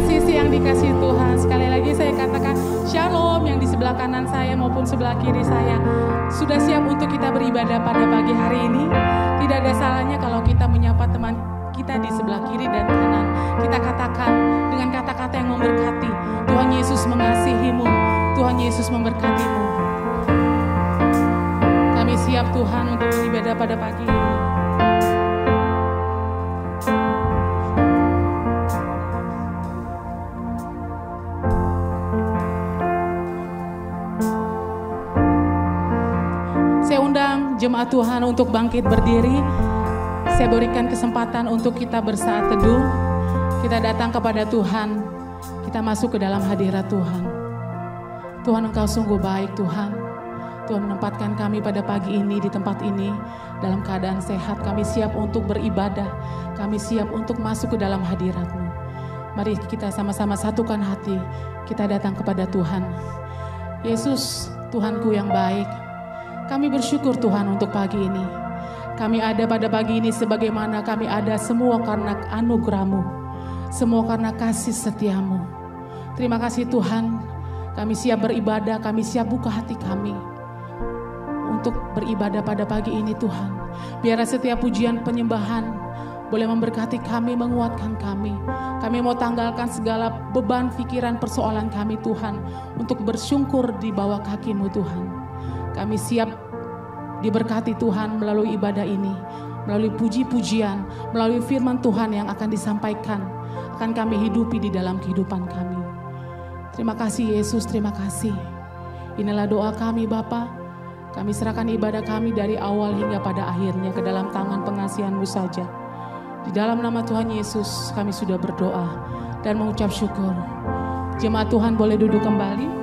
kasih yang dikasih Tuhan. Sekali lagi saya katakan shalom yang di sebelah kanan saya maupun sebelah kiri saya. Sudah siap untuk kita beribadah pada pagi hari ini? Tidak ada salahnya kalau kita menyapa teman kita di sebelah kiri dan kanan. Kita katakan dengan kata-kata yang memberkati. Tuhan Yesus mengasihimu. Tuhan Yesus memberkatimu. Kami siap Tuhan untuk beribadah pada pagi ini. Saya undang jemaat Tuhan untuk bangkit berdiri. Saya berikan kesempatan untuk kita bersaat teduh. Kita datang kepada Tuhan. Kita masuk ke dalam hadirat Tuhan. Tuhan, Engkau sungguh baik Tuhan. Tuhan menempatkan kami pada pagi ini di tempat ini dalam keadaan sehat. Kami siap untuk beribadah. Kami siap untuk masuk ke dalam hadirat-Mu. Mari kita sama-sama satukan hati. Kita datang kepada Tuhan. Yesus, Tuhanku yang baik. Kami bersyukur Tuhan untuk pagi ini. Kami ada pada pagi ini sebagaimana kami ada semua karena anugerah-Mu. Semua karena kasih setia-Mu. Terima kasih Tuhan. Kami siap beribadah, kami siap buka hati kami. Untuk beribadah pada pagi ini Tuhan. Biar setiap pujian penyembahan boleh memberkati kami, menguatkan kami. Kami mau tanggalkan segala beban, pikiran, persoalan kami Tuhan. Untuk bersyukur di bawah kaki-Mu Tuhan. Kami siap diberkati Tuhan melalui ibadah ini, melalui puji-pujian, melalui firman Tuhan yang akan disampaikan, akan kami hidupi di dalam kehidupan kami. Terima kasih Yesus, terima kasih. Inilah doa kami Bapa. Kami serahkan ibadah kami dari awal hingga pada akhirnya ke dalam tangan pengasihan-Mu saja. Di dalam nama Tuhan Yesus kami sudah berdoa dan mengucap syukur. Jemaat Tuhan boleh duduk kembali.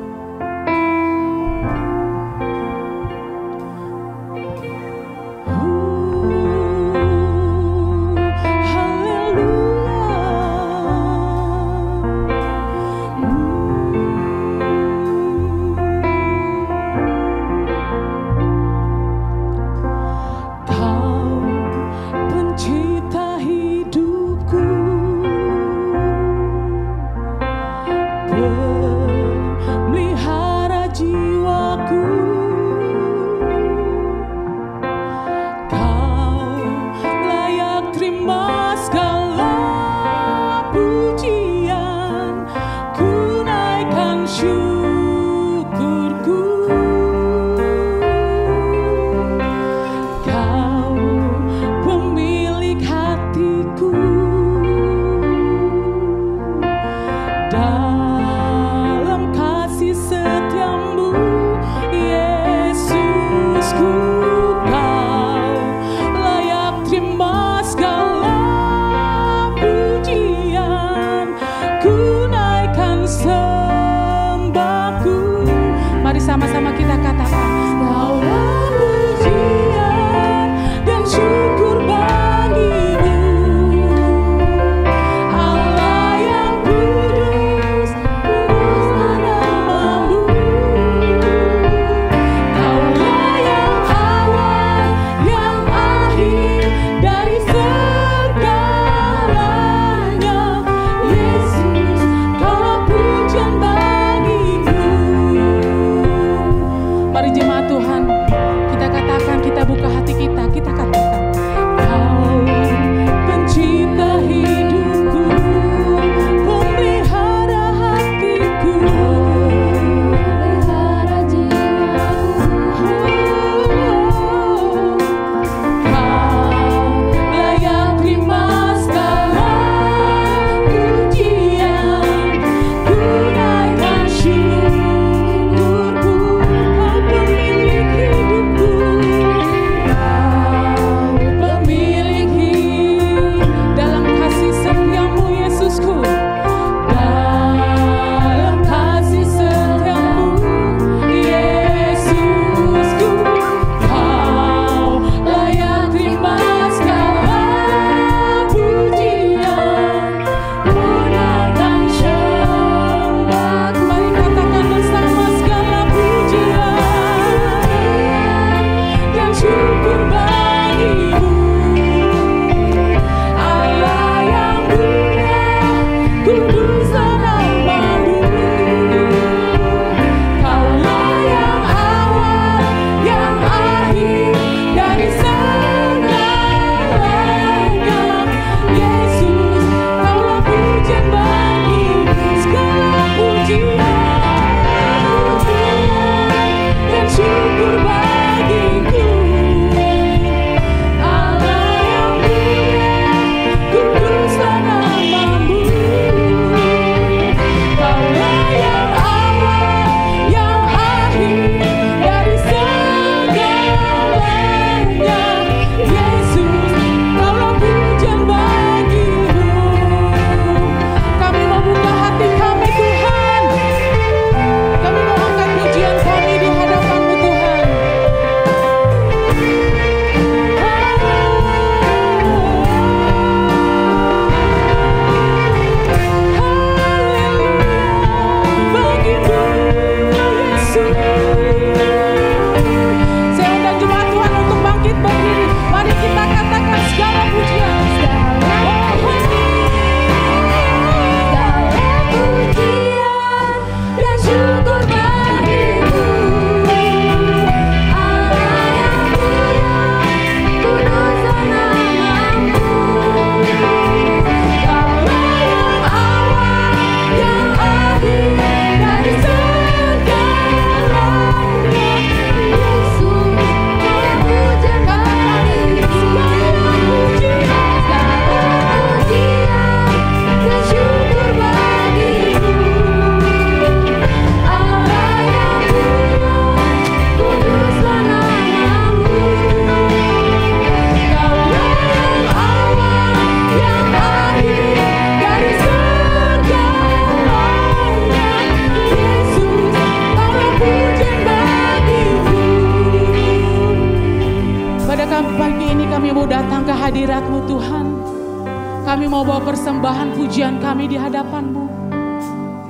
kami mau bawa persembahan pujian kami di hadapan-Mu.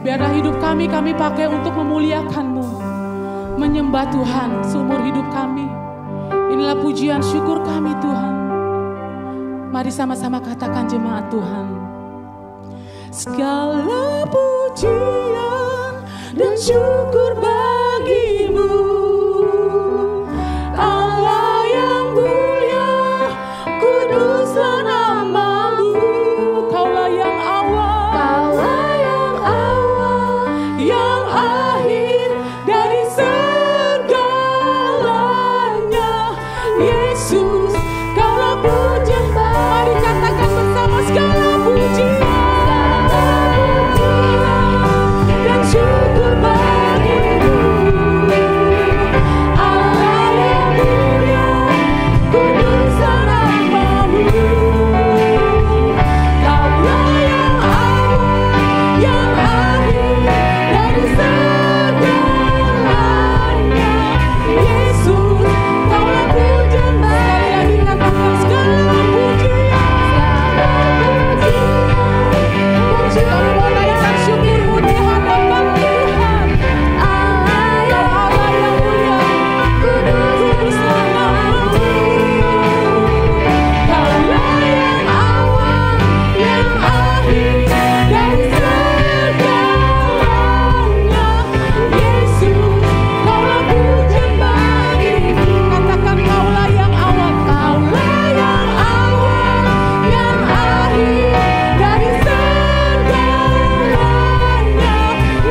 Biarlah hidup kami pakai untuk memuliakan-Mu, menyembah Tuhan seumur hidup kami. Inilah pujian syukur kami Tuhan. Mari sama-sama katakan jemaat Tuhan. Segala pujian dan syukur bagi-Mu, Allah yang mulia, kuduslah nama-Mu. Kaulah yang awal, yang akhir dari segalanya. Yesus, Kaulah pujian. Mari katakan bersama, segala pujian dan syukur bagi-Mu, Allah yang mulia, kuduslah nama-Mu. Kaulah yang awal, yang akhir dari segalanya. Yesus, Kaulah pujian. Sekali lagi katakan, segala pujian. Kami mau naikkan syukur-Mu di hadapan Tuhan. Allah yang mulia, kuduslah nama-Mu. Kaulah yang awal, yang akhir dari segalanya. Yesus, Kaulah pujian bagi-Mu. Katakan, Kaulah yang awal, yang akhir dari segalanya.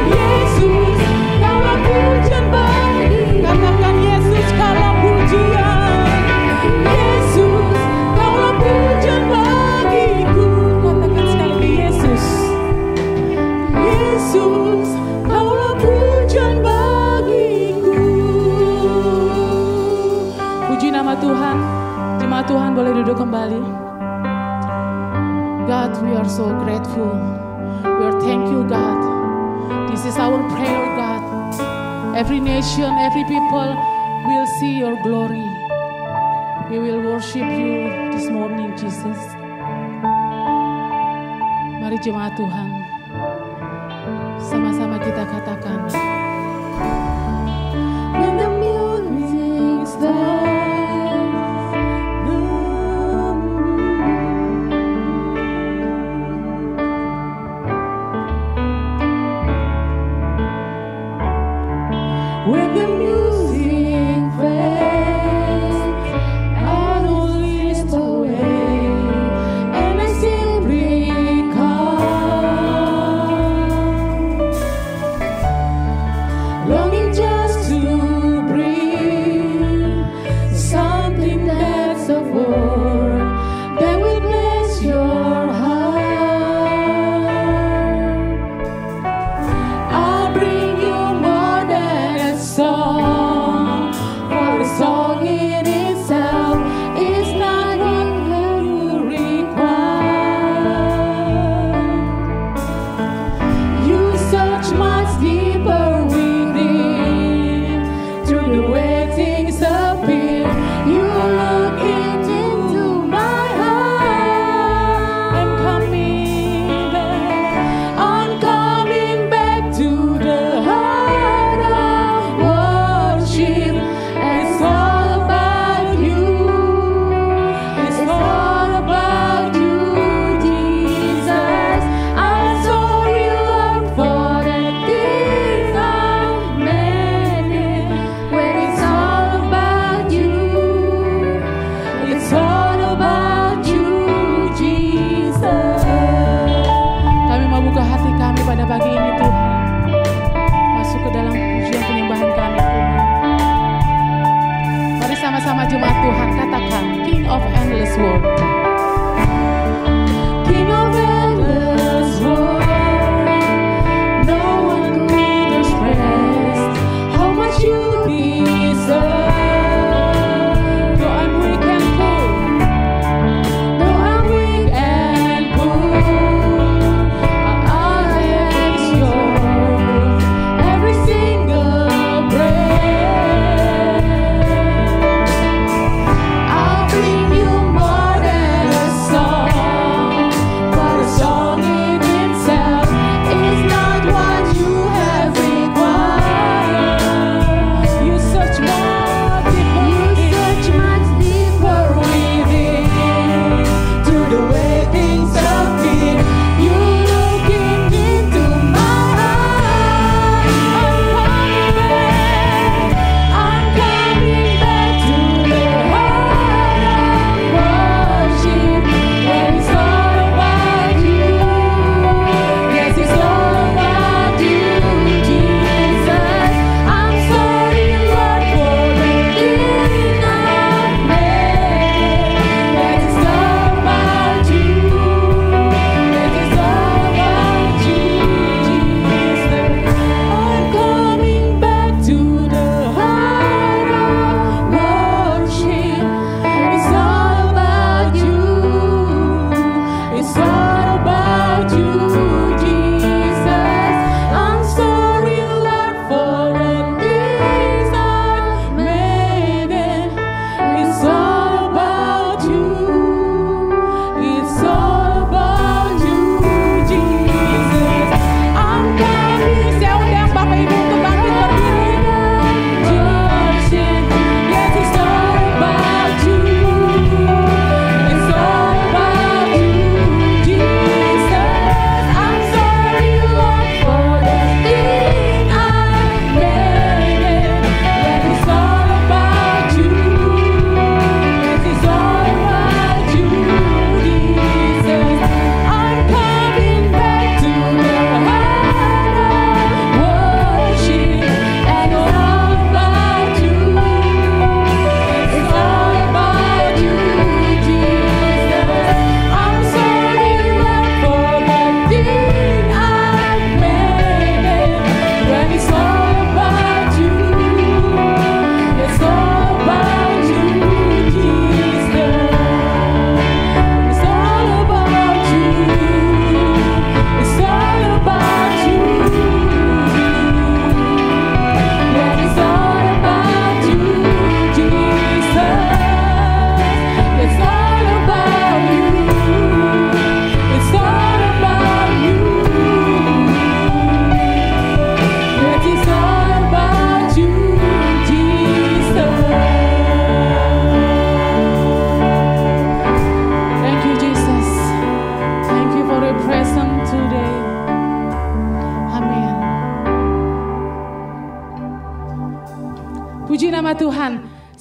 Yesus, Kaulah pujian bagi-Mu. Katakan, Yesus, Kaulah pujian. Yesus, Kaulah pujian bagiku. Katakan sekali lagi, Yesus. Yesus, Kaulah pujian bagiku. Puji nama Tuhan. Jemaat Tuhan boleh duduk kembali. God, we are so grateful. We are thank you, God. This is our prayer, God. Every nation, every people will see your glory. We will worship you this morning, Jesus. Mari jemaat Tuhan, sama-sama kita katakan. When the music starts, when the music fades, I know it's the way, and I simply come.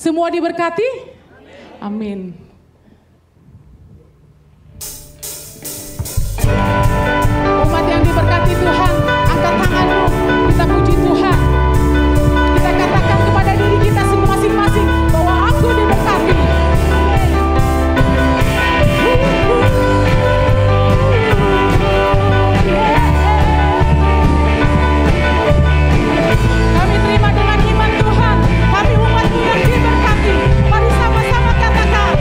Semua diberkati? Amin. Umat yang diberkati Tuhan, angkat tanganmu, kita puji Tuhan. Kita katakan kepada diri kita semua masing-masing bahwa aku diberkati. Kami terima dengan iman Tuhan, kami umat-Mu yang diberkati. Mari sama-sama katakan.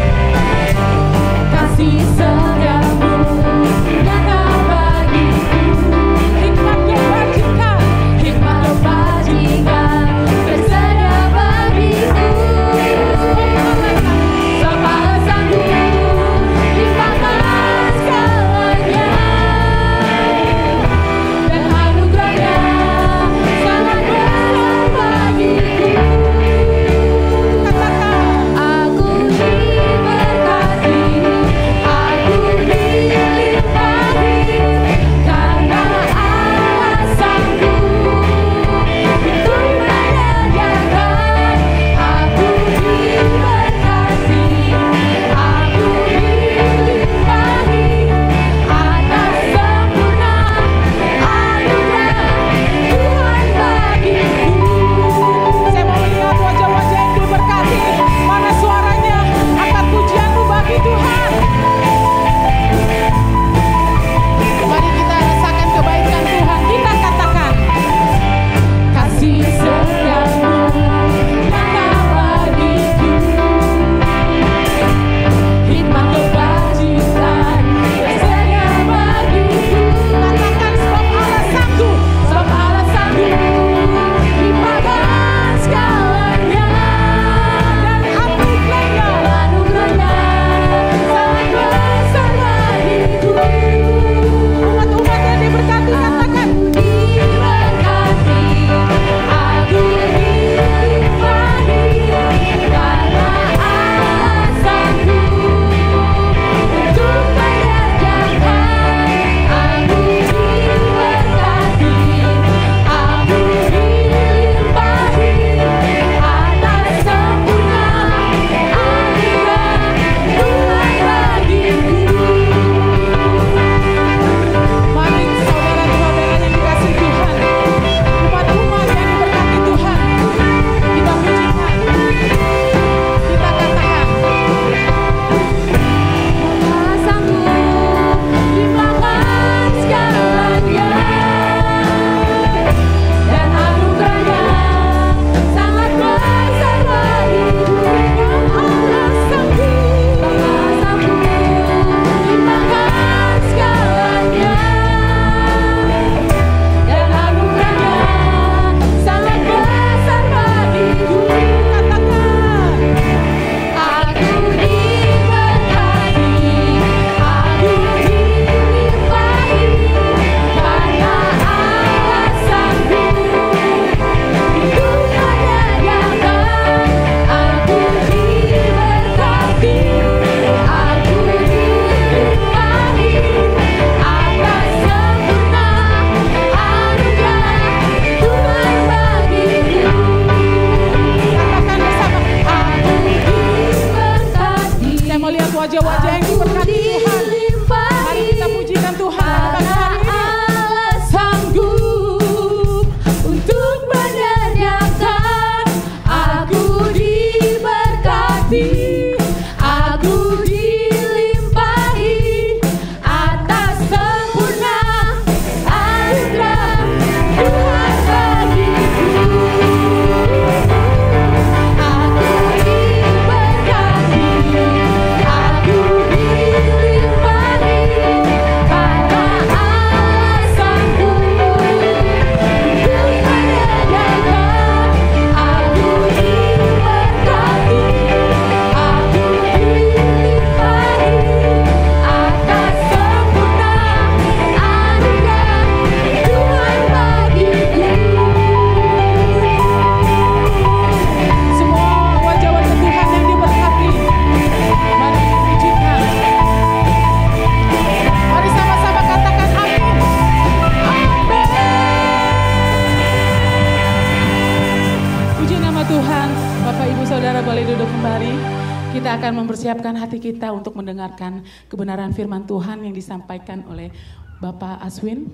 akan mempersiapkan hati kita untuk mendengarkan kebenaran firman Tuhan yang disampaikan oleh Bapak Aswin.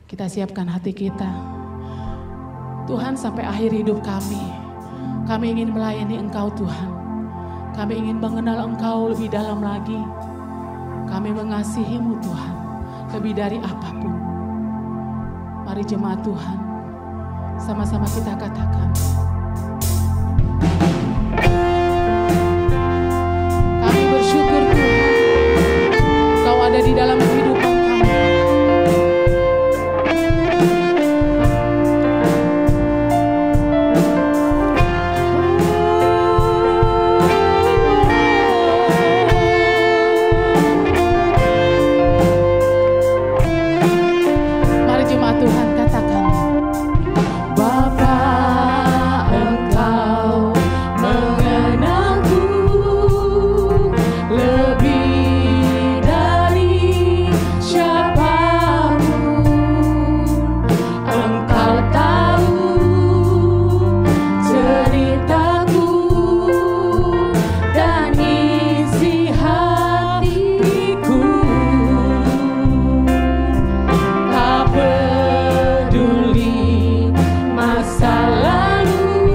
Kita siapkan hati kita. Tuhan, sampai akhir hidup kami ingin melayani Engkau Tuhan. Kami ingin mengenal Engkau lebih dalam lagi. Kami mengasihi-Mu Tuhan, lebih dari apapun. Mari jemaat Tuhan, sama-sama kita katakan. Kami bersyukur Tuhan, Engkau ada di dalam kehidupan kami. Mari jemaat Tuhan katakan, Bapa, Engkau mengenalku lebih dari siapapun. Engkau tahu ceritaku dan isi hatiku. Tak peduli masa lalu,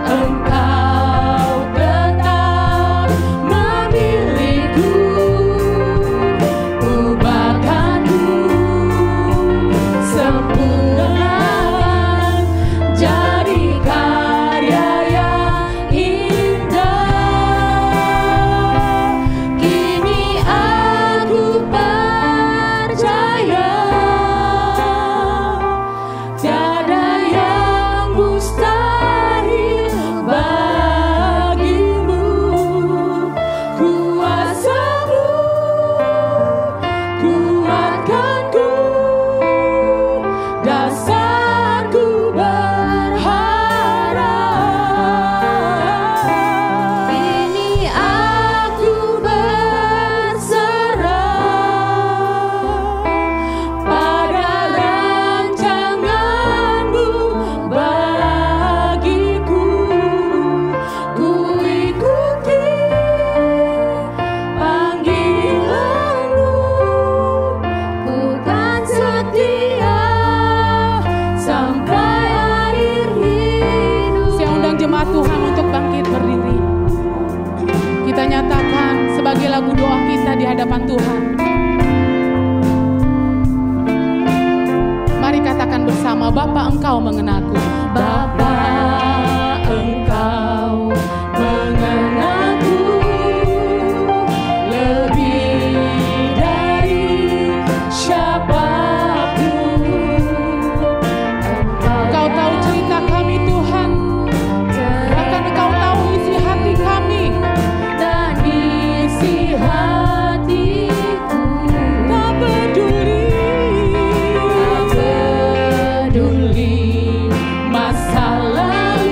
Engkau tetap memilihku. Ubahkanku, sempurnakan jadi karya yang indah. Kini aku percaya tiada yang mustahil bagimu. Kuasa-Mu kuatkanku, dasarku berharap. Kini aku berserah pada rancangan-Mu bagiku. Ku ikuti panggilan-Mu, ku kan setia sampai akhir hidup. Saya undang jemaat Tuhan untuk bangkit berdiri. Kita nyatakan sebagai lagu doa kita di hadapan Tuhan. Mari katakan bersama, Bapa, Engkau mengenalku. Bapa, Engkau mengenalku lebih dari siapapun. Engkau tahu cerita kami Tuhan, bahkan Engkau tahu isi hati kami dan isi hatiku. Tak peduli masa lalu,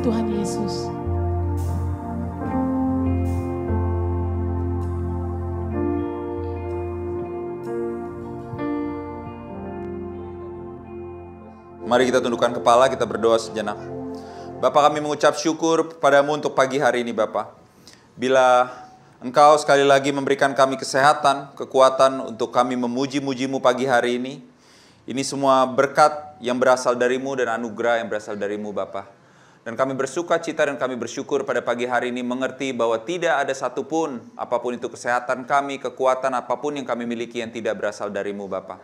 Tuhan Yesus. Mari kita tundukkan kepala, kita berdoa sejenak. Bapa, kami mengucap syukur padamu untuk pagi hari ini Bapa. Bila Engkau sekali lagi memberikan kami kesehatan, kekuatan untuk kami memuji-mujimu pagi hari ini semua berkat yang berasal darimu dan anugerah yang berasal darimu Bapa. Dan kami bersuka cita dan kami bersyukur pada pagi hari ini mengerti bahwa tidak ada satupun, apapun itu kesehatan kami, kekuatan apapun yang kami miliki yang tidak berasal darimu Bapa.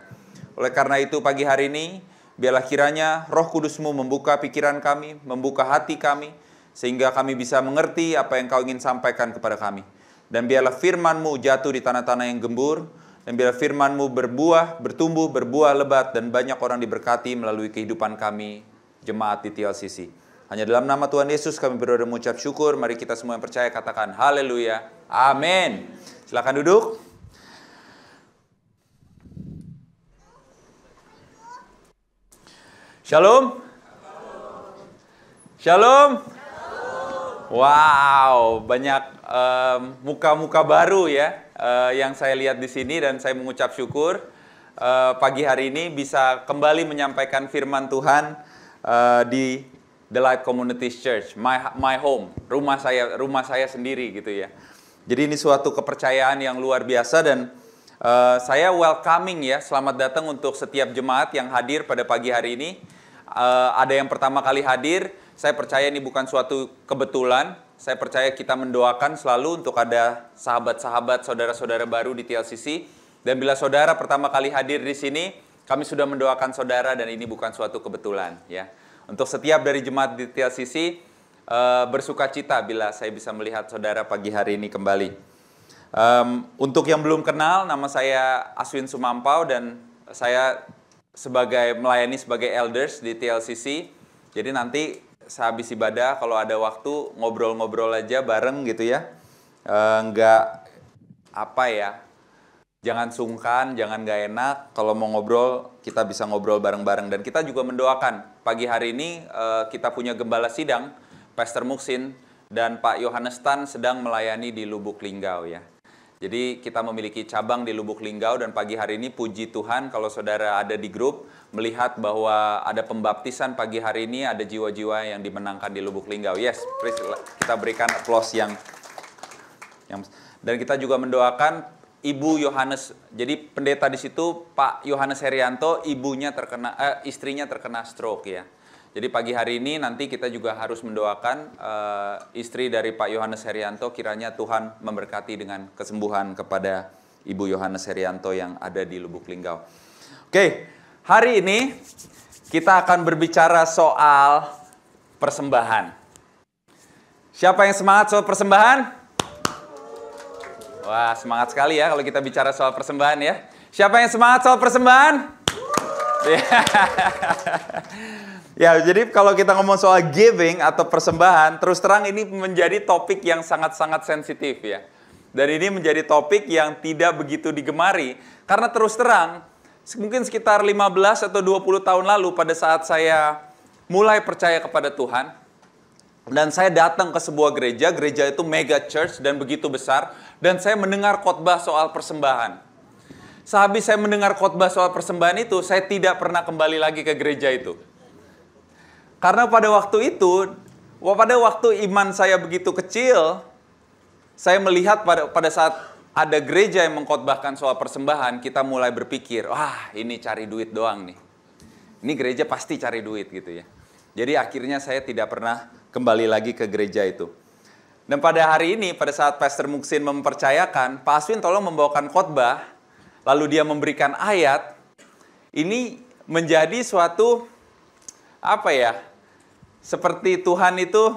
Oleh karena itu pagi hari ini, biarlah kiranya Roh Kudus-Mu membuka pikiran kami, membuka hati kami, sehingga kami bisa mengerti apa yang Kau ingin sampaikan kepada kami. Dan biarlah firman-Mu jatuh di tanah-tanah yang gembur, dan biarlah firman-Mu berbuah, bertumbuh, berbuah lebat, dan banyak orang diberkati melalui kehidupan kami, jemaat di TLCC. Hanya dalam nama Tuhan Yesus kami berdoa dan mengucap syukur. Mari kita semua yang percaya katakan haleluya, amin. Silakan duduk. Shalom. Shalom. Wow, banyak muka-muka baru ya yang saya lihat di sini dan saya mengucap syukur pagi hari ini bisa kembali menyampaikan firman Tuhan di The Light Community Church, my home, rumah saya sendiri gitu ya. Jadi ini suatu kepercayaan yang luar biasa dan saya welcoming ya, selamat datang untuk setiap jemaat yang hadir pada pagi hari ini. Ada yang pertama kali hadir, saya percaya ini bukan suatu kebetulan. Saya percaya kita mendoakan selalu untuk ada sahabat-sahabat, saudara-saudara baru di TLCC. Dan bila saudara pertama kali hadir di sini, kami sudah mendoakan saudara dan ini bukan suatu kebetulan. Ya. Untuk setiap dari jemaat di TLCC, bersuka cita bila saya bisa melihat saudara pagi hari ini kembali. Untuk yang belum kenal, nama saya Aswin Sumampau dan saya melayani sebagai elders di TLCC. Jadi nanti sehabis ibadah kalau ada waktu ngobrol-ngobrol aja bareng gitu ya. Jangan sungkan, jangan gak enak. Kalau mau ngobrol kita bisa ngobrol bareng-bareng. Dan kita juga mendoakan pagi hari ini kita punya gembala sidang, Pastor Muksin dan Pak Yohanes Tan sedang melayani di Lubuk Linggau ya. Jadi kita memiliki cabang di Lubuk Linggau dan pagi hari ini puji Tuhan kalau saudara ada di grup melihat bahwa ada pembaptisan pagi hari ini, ada jiwa-jiwa yang dimenangkan di Lubuk Linggau. Yes, please, kita berikan applause yang dan kita juga mendoakan Ibu Yohanes. Jadi pendeta di situ Pak Yohanes Herianto, istrinya terkena stroke ya. Jadi pagi hari ini nanti kita juga harus mendoakan istri dari Pak Yohanes Herianto, kiranya Tuhan memberkati dengan kesembuhan kepada Ibu Yohanes Herianto yang ada di Lubuk Linggau. Oke, hari ini kita akan berbicara soal persembahan. Siapa yang semangat soal persembahan? Wah, semangat sekali ya kalau kita bicara soal persembahan ya. Siapa yang semangat soal persembahan? Ya, jadi kalau kita ngomong soal giving atau persembahan, terus terang ini menjadi topik yang sangat-sangat sensitif ya. Dan ini menjadi topik yang tidak begitu digemari. Karena terus terang, mungkin sekitar 15 atau 20 tahun lalu pada saat saya mulai percaya kepada Tuhan, dan saya datang ke sebuah gereja itu mega church dan begitu besar, dan saya mendengar khotbah soal persembahan. Sehabis saya mendengar khotbah soal persembahan itu, saya tidak pernah kembali lagi ke gereja itu. Karena pada waktu iman saya begitu kecil, saya melihat pada saat ada gereja yang mengkhotbahkan soal persembahan, kita mulai berpikir, wah ini cari duit doang nih. Ini gereja pasti cari duit gitu ya. Jadi akhirnya saya tidak pernah kembali lagi ke gereja itu. Dan pada hari ini, pada saat Pastor Muksin mempercayakan, Pak Aswin tolong membawakan khotbah, lalu dia memberikan ayat, ini menjadi suatu, seperti Tuhan itu,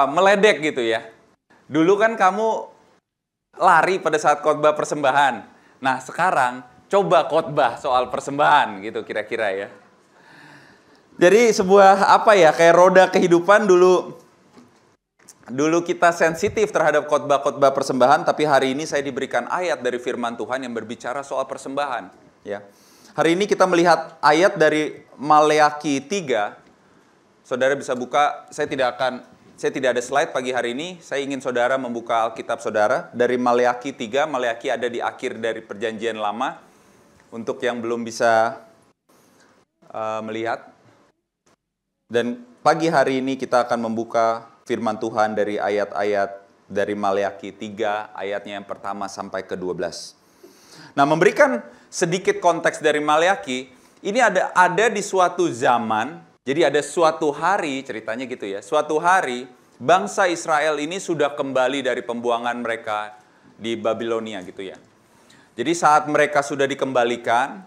meledek gitu ya. Dulu kan kamu lari pada saat khotbah persembahan. Nah sekarang, coba khotbah soal persembahan gitu kira-kira ya. Jadi sebuah kayak roda kehidupan dulu kita sensitif terhadap khotbah-khotbah persembahan, tapi hari ini saya diberikan ayat dari firman Tuhan yang berbicara soal persembahan. Ya. Hari ini kita melihat ayat dari Maleakhi 3, saudara bisa buka, saya tidak ada slide pagi hari ini. Saya ingin saudara membuka Alkitab saudara dari Maleakhi 3. Maleakhi ada di akhir dari Perjanjian Lama. Untuk yang belum bisa melihat. Dan pagi hari ini kita akan membuka firman Tuhan dari ayat-ayat dari Maleakhi 3, ayatnya yang pertama sampai ke-12. Nah, memberikan sedikit konteks dari Maleakhi, ini ada di suatu zaman, jadi ada suatu hari, ceritanya gitu ya, suatu hari bangsa Israel ini sudah kembali dari pembuangan mereka di Babilonia gitu ya. Jadi saat mereka sudah dikembalikan,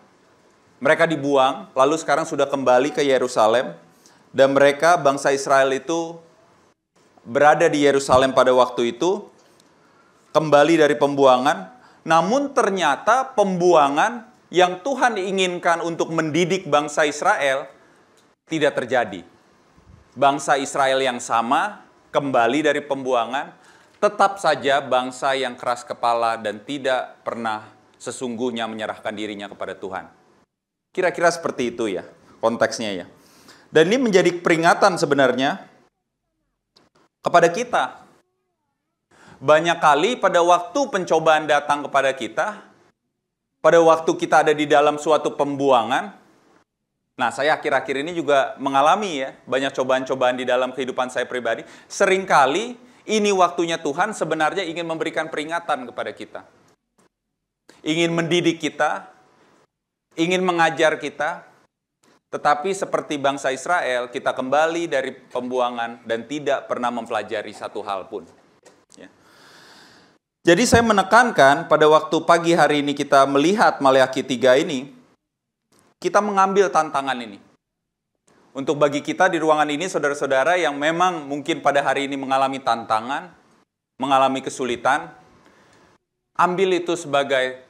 mereka dibuang, lalu sekarang sudah kembali ke Yerusalem, dan mereka, bangsa Israel itu berada di Yerusalem pada waktu itu, kembali dari pembuangan, namun ternyata pembuangan yang Tuhan inginkan untuk mendidik bangsa Israel tidak terjadi. Bangsa Israel yang sama kembali dari pembuangan, tetap saja bangsa yang keras kepala dan tidak pernah sesungguhnya menyerahkan dirinya kepada Tuhan. Kira-kira seperti itu ya konteksnya ya. Dan ini menjadi peringatan sebenarnya kepada kita. Banyak kali pada waktu pencobaan datang kepada kita, pada waktu kita ada di dalam suatu pembuangan, nah saya akhir-akhir ini juga mengalami ya, banyak cobaan-cobaan di dalam kehidupan saya pribadi. Seringkali ini waktunya Tuhan sebenarnya ingin memberikan peringatan kepada kita. Ingin mendidik kita, ingin mengajar kita, tetapi seperti bangsa Israel, kita kembali dari pembuangan dan tidak pernah mempelajari satu hal pun. Ya. Jadi saya menekankan pada waktu pagi hari ini kita melihat Maleakhi 3 ini, kita mengambil tantangan ini. Untuk bagi kita di ruangan ini, saudara-saudara yang memang mungkin pada hari ini mengalami tantangan, mengalami kesulitan, ambil itu sebagai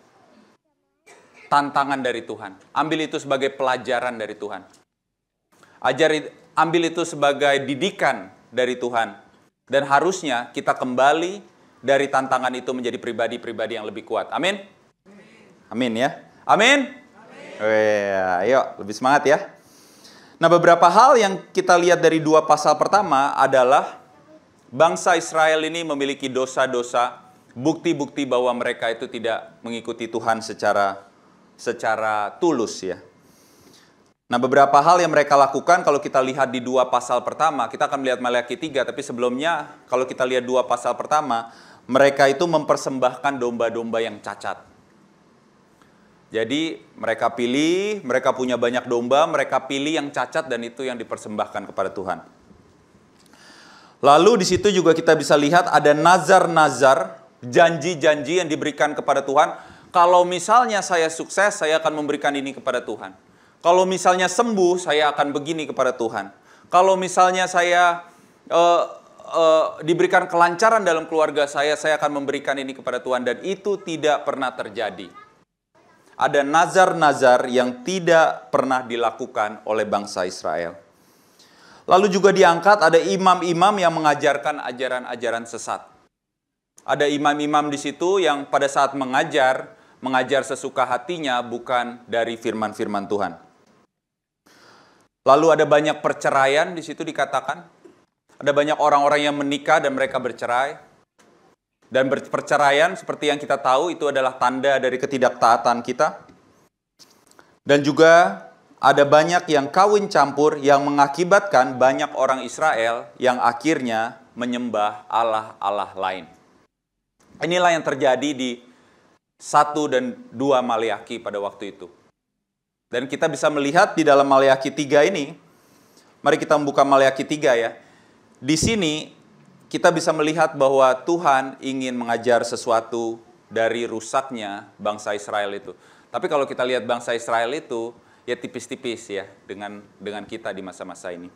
tantangan dari Tuhan. Ambil itu sebagai pelajaran dari Tuhan. Ambil itu sebagai didikan dari Tuhan. Dan harusnya kita kembali dari tantangan itu menjadi pribadi-pribadi yang lebih kuat. Amin? Amin ya. Amin? Ayo, lebih semangat ya. Nah, beberapa hal yang kita lihat dari 2 pasal pertama adalah bangsa Israel ini memiliki dosa-dosa, bukti-bukti bahwa mereka itu tidak mengikuti Tuhan secara tulus ya. Nah, beberapa hal yang mereka lakukan kalau kita lihat di 2 pasal pertama, kita akan melihat Maleakhi 3, tapi sebelumnya kalau kita lihat 2 pasal pertama, mereka itu mempersembahkan domba-domba yang cacat. Jadi mereka punya banyak domba, mereka pilih yang cacat dan itu yang dipersembahkan kepada Tuhan. Lalu di situ juga kita bisa lihat ada nazar-nazar, janji-janji yang diberikan kepada Tuhan. Kalau misalnya saya sukses, saya akan memberikan ini kepada Tuhan. Kalau misalnya sembuh, saya akan begini kepada Tuhan. Kalau misalnya saya diberikan kelancaran dalam keluarga saya akan memberikan ini kepada Tuhan. Dan itu tidak pernah terjadi. Ada nazar-nazar yang tidak pernah dilakukan oleh bangsa Israel. Lalu juga diangkat ada imam-imam yang mengajarkan ajaran-ajaran sesat. Ada imam-imam di situ yang pada saat mengajar sesuka hatinya bukan dari firman-firman Tuhan. Lalu ada banyak perceraian di situ dikatakan. Ada banyak orang-orang yang menikah dan mereka bercerai. Dan perceraian seperti yang kita tahu itu adalah tanda dari ketidaktaatan kita. Dan juga ada banyak yang kawin campur yang mengakibatkan banyak orang Israel yang akhirnya menyembah Allah-Allah lain. Inilah yang terjadi di 1 dan 2 Maleakhi pada waktu itu. Dan kita bisa melihat di dalam Maleakhi 3 ini, mari kita membuka Maleakhi 3 ya. Di sini kita bisa melihat bahwa Tuhan ingin mengajar sesuatu dari rusaknya bangsa Israel itu. Tapi kalau kita lihat bangsa Israel itu, ya tipis-tipis ya dengan kita di masa-masa ini.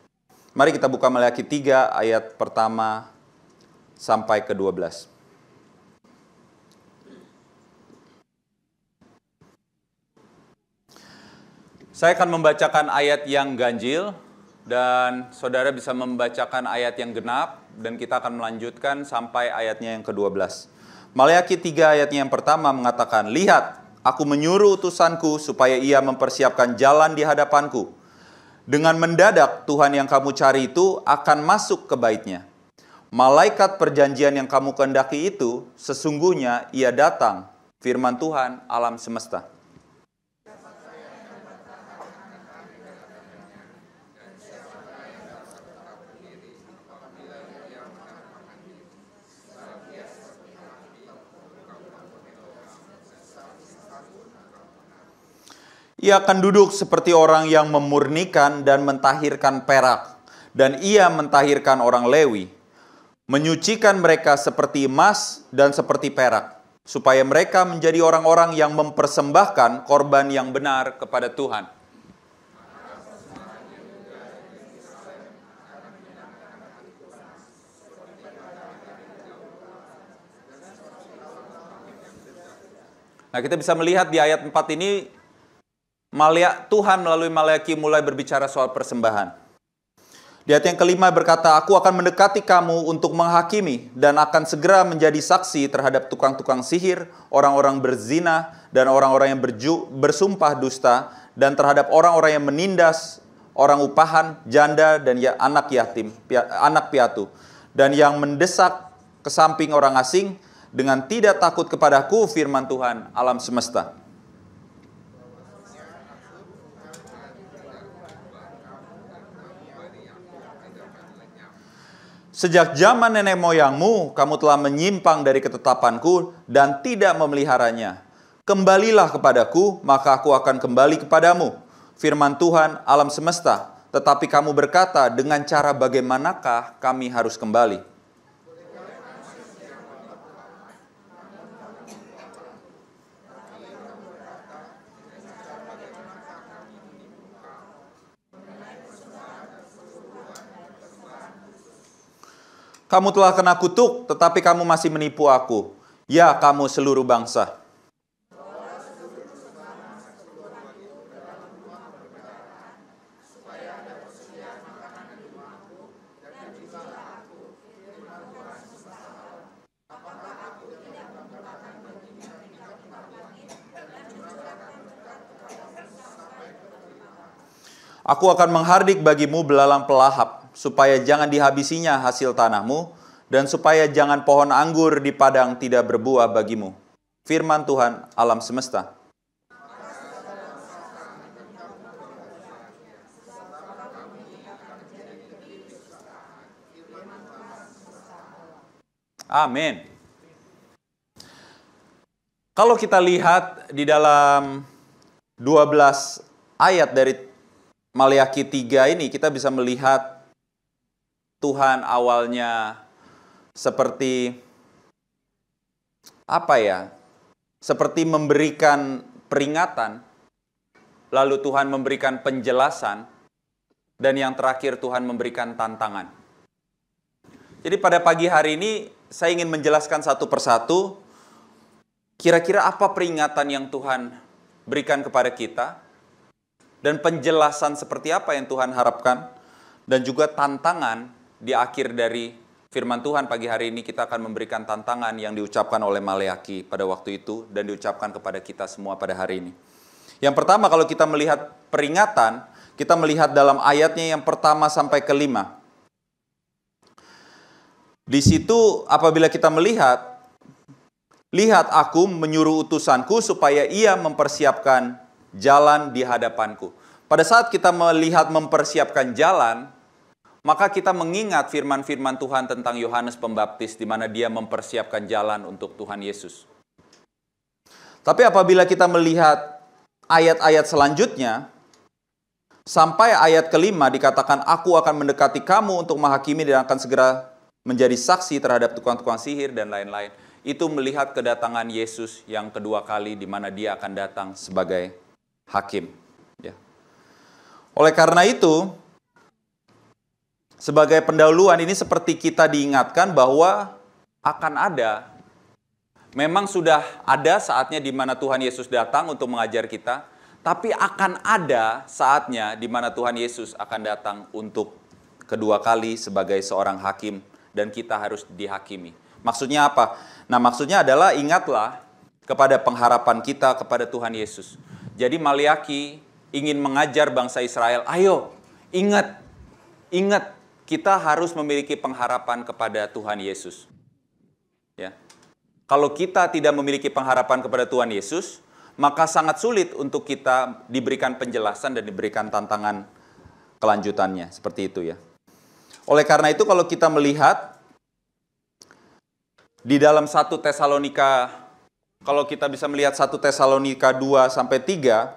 Mari kita buka Maleakhi 3 ayat pertama sampai ke-12. Saya akan membacakan ayat yang ganjil dan saudara bisa membacakan ayat yang genap dan kita akan melanjutkan sampai ayatnya yang ke-12. Maleakhi 3 ayatnya yang pertama mengatakan, "Lihat, aku menyuruh utusanku supaya ia mempersiapkan jalan di hadapanku. Dengan mendadak Tuhan yang kamu cari itu akan masuk ke bait-Nya. Malaikat perjanjian yang kamu kehendaki itu, sesungguhnya ia datang, firman Tuhan alam semesta. Ia akan duduk seperti orang yang memurnikan dan mentahirkan perak, dan ia mentahirkan orang Lewi, menyucikan mereka seperti emas dan seperti perak, supaya mereka menjadi orang-orang yang mempersembahkan korban yang benar kepada Tuhan. Nah, kita bisa melihat di ayat 4 ini, Tuhan melalui Maleaki mulai berbicara soal persembahan. Di ayat yang kelima berkata, aku akan mendekati kamu untuk menghakimi dan akan segera menjadi saksi terhadap tukang-tukang sihir, orang-orang berzina, dan orang-orang yang bersumpah dusta, dan terhadap orang-orang yang menindas orang upahan, janda, dan anak yatim, anak piatu, dan yang mendesak ke samping orang asing dengan tidak takut kepadaku, firman Tuhan alam semesta. Sejak zaman nenek moyangmu, kamu telah menyimpang dari ketetapanku dan tidak memeliharanya. Kembalilah kepadaku, maka aku akan kembali kepadamu. Firman Tuhan alam semesta. Tetapi kamu berkata, dengan cara bagaimanakah kami harus kembali? Kamu telah kena kutuk, tetapi kamu masih menipu aku. Ya, kamu seluruh bangsa. Aku akan menghardik bagimu belalang pelahap, supaya jangan dihabisinya hasil tanahmu, dan supaya jangan pohon anggur di padang tidak berbuah bagimu. Firman Tuhan alam semesta. Amin. Kalau kita lihat di dalam 12 ayat dari Maleaki 3 ini, kita bisa melihat Tuhan awalnya seperti seperti memberikan peringatan, lalu Tuhan memberikan penjelasan, dan yang terakhir Tuhan memberikan tantangan. Jadi pada pagi hari ini saya ingin menjelaskan satu persatu kira-kira apa peringatan yang Tuhan berikan kepada kita, dan penjelasan seperti apa yang Tuhan harapkan, dan juga tantangan di akhir dari firman Tuhan pagi hari ini. Kita akan memberikan tantangan yang diucapkan oleh Maleaki pada waktu itu dan diucapkan kepada kita semua pada hari ini. Yang pertama, kalau kita melihat peringatan, kita melihat dalam ayatnya yang pertama sampai kelima. Di situ apabila kita melihat, lihat aku menyuruh utusanku supaya ia mempersiapkan jalan di hadapanku. Pada saat kita melihat mempersiapkan jalan, maka kita mengingat firman-firman Tuhan tentang Yohanes Pembaptis, di mana dia mempersiapkan jalan untuk Tuhan Yesus. Tapi apabila kita melihat ayat-ayat selanjutnya, sampai ayat kelima dikatakan, aku akan mendekati kamu untuk menghakimi dan akan segera menjadi saksi terhadap tukang-tukang sihir dan lain-lain. Itu melihat kedatangan Yesus yang kedua kali, di mana dia akan datang sebagai hakim. Ya. Oleh karena itu, sebagai pendahuluan ini seperti kita diingatkan bahwa akan ada, memang sudah ada saatnya di mana Tuhan Yesus datang untuk mengajar kita, tapi akan ada saatnya di mana Tuhan Yesus akan datang untuk kedua kali sebagai seorang hakim, dan kita harus dihakimi. Maksudnya apa? Nah, maksudnya adalah ingatlah kepada pengharapan kita kepada Tuhan Yesus. Jadi Maleaki ingin mengajar bangsa Israel, ayo, Ingat, kita harus memiliki pengharapan kepada Tuhan Yesus. Ya. Kalau kita tidak memiliki pengharapan kepada Tuhan Yesus, maka sangat sulit untuk kita diberikan penjelasan dan diberikan tantangan kelanjutannya. Seperti itu ya. Oleh karena itu kalau kita melihat di dalam 1 Tesalonika, kalau kita bisa melihat 1 Tesalonika 2-3,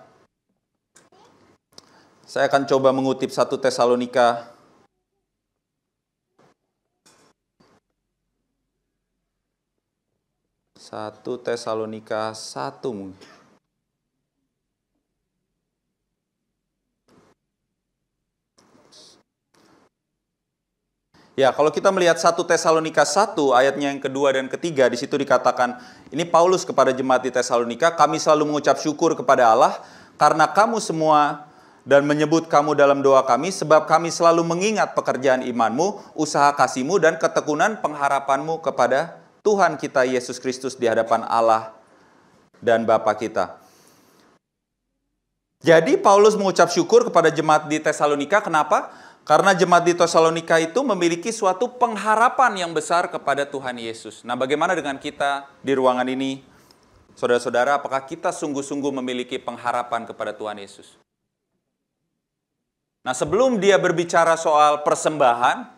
saya akan coba mengutip 1 Tesalonika 1 mungkin. Ya, kalau kita melihat 1 Tesalonika 1 ayatnya yang kedua dan ketiga, di situ dikatakan, ini Paulus kepada jemaat di Tesalonika, kami selalu mengucap syukur kepada Allah karena kamu semua dan menyebut kamu dalam doa kami, sebab kami selalu mengingat pekerjaan imanmu, usaha kasihmu, dan ketekunan pengharapanmu kepada Tuhan kita Yesus Kristus di hadapan Allah dan Bapa kita. Jadi Paulus mengucap syukur kepada jemaat di Tesalonika, kenapa? Karena jemaat di Tesalonika itu memiliki suatu pengharapan yang besar kepada Tuhan Yesus. Nah, bagaimana dengan kita di ruangan ini? Saudara-saudara, apakah kita sungguh-sungguh memiliki pengharapan kepada Tuhan Yesus? Nah, sebelum dia berbicara soal persembahan,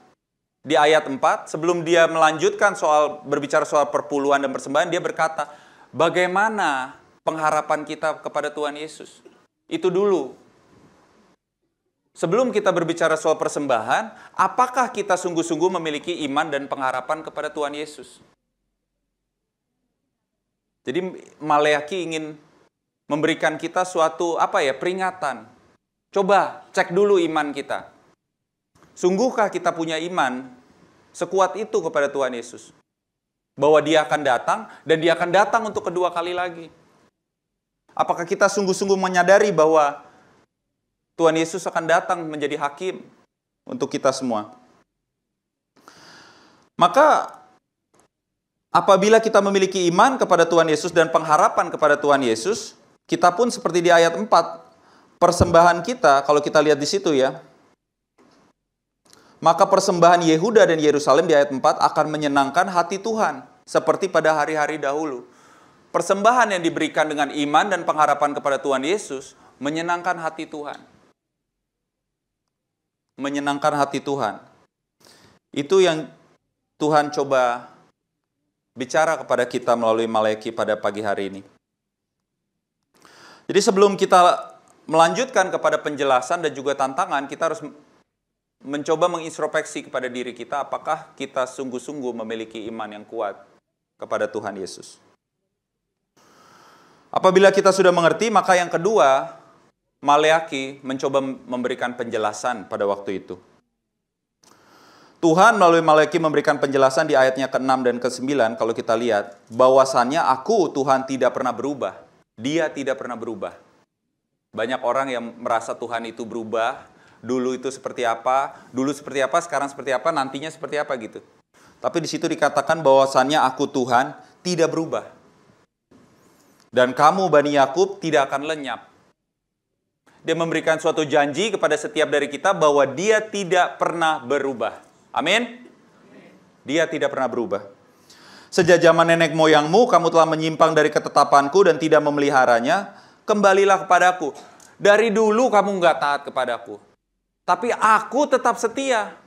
di ayat 4, sebelum dia melanjutkan berbicara soal perpuluhan dan persembahan, dia berkata, bagaimana pengharapan kita kepada Tuhan Yesus? Itu dulu. Sebelum kita berbicara soal persembahan, apakah kita sungguh-sungguh memiliki iman dan pengharapan kepada Tuhan Yesus? Jadi Maleaki ingin memberikan kita suatu peringatan. Coba cek dulu iman kita. Sungguhkah kita punya iman sekuat itu kepada Tuhan Yesus? Bahwa dia akan datang dan dia akan datang untuk kedua kali lagi. Apakah kita sungguh-sungguh menyadari bahwa Tuhan Yesus akan datang menjadi hakim untuk kita semua? Maka apabila kita memiliki iman kepada Tuhan Yesus dan pengharapan kepada Tuhan Yesus, kita pun seperti di ayat 4, persembahan kita, kalau kita lihat di situ ya, maka persembahan Yehuda dan Yerusalem di ayat 4 akan menyenangkan hati Tuhan, seperti pada hari-hari dahulu. Persembahan yang diberikan dengan iman dan pengharapan kepada Tuhan Yesus menyenangkan hati Tuhan. Menyenangkan hati Tuhan. Itu yang Tuhan coba bicara kepada kita melalui Maleaki pada pagi hari ini. Jadi sebelum kita melanjutkan kepada penjelasan dan juga tantangan, kita harus mencoba mengintrospeksi kepada diri kita, apakah kita sungguh-sungguh memiliki iman yang kuat kepada Tuhan Yesus. Apabila kita sudah mengerti, maka yang kedua, Maleaki mencoba memberikan penjelasan pada waktu itu. Tuhan melalui Maleaki memberikan penjelasan di ayatnya ke-6 dan ke-9, kalau kita lihat, bahwasannya aku, Tuhan, tidak pernah berubah. Dia tidak pernah berubah. Banyak orang yang merasa Tuhan itu berubah, dulu itu seperti apa, sekarang seperti apa, nantinya seperti apa gitu. Tapi di situ dikatakan bahwasannya aku Tuhan tidak berubah. Dan kamu Bani Yakub tidak akan lenyap. Dia memberikan suatu janji kepada setiap dari kita bahwa dia tidak pernah berubah. Amin? Dia tidak pernah berubah. Sejak zaman nenek moyangmu, kamu telah menyimpang dari ketetapanku dan tidak memeliharanya. Kembalilah kepadaku. Dari dulu kamu nggak taat kepadaku. Tapi aku tetap setia.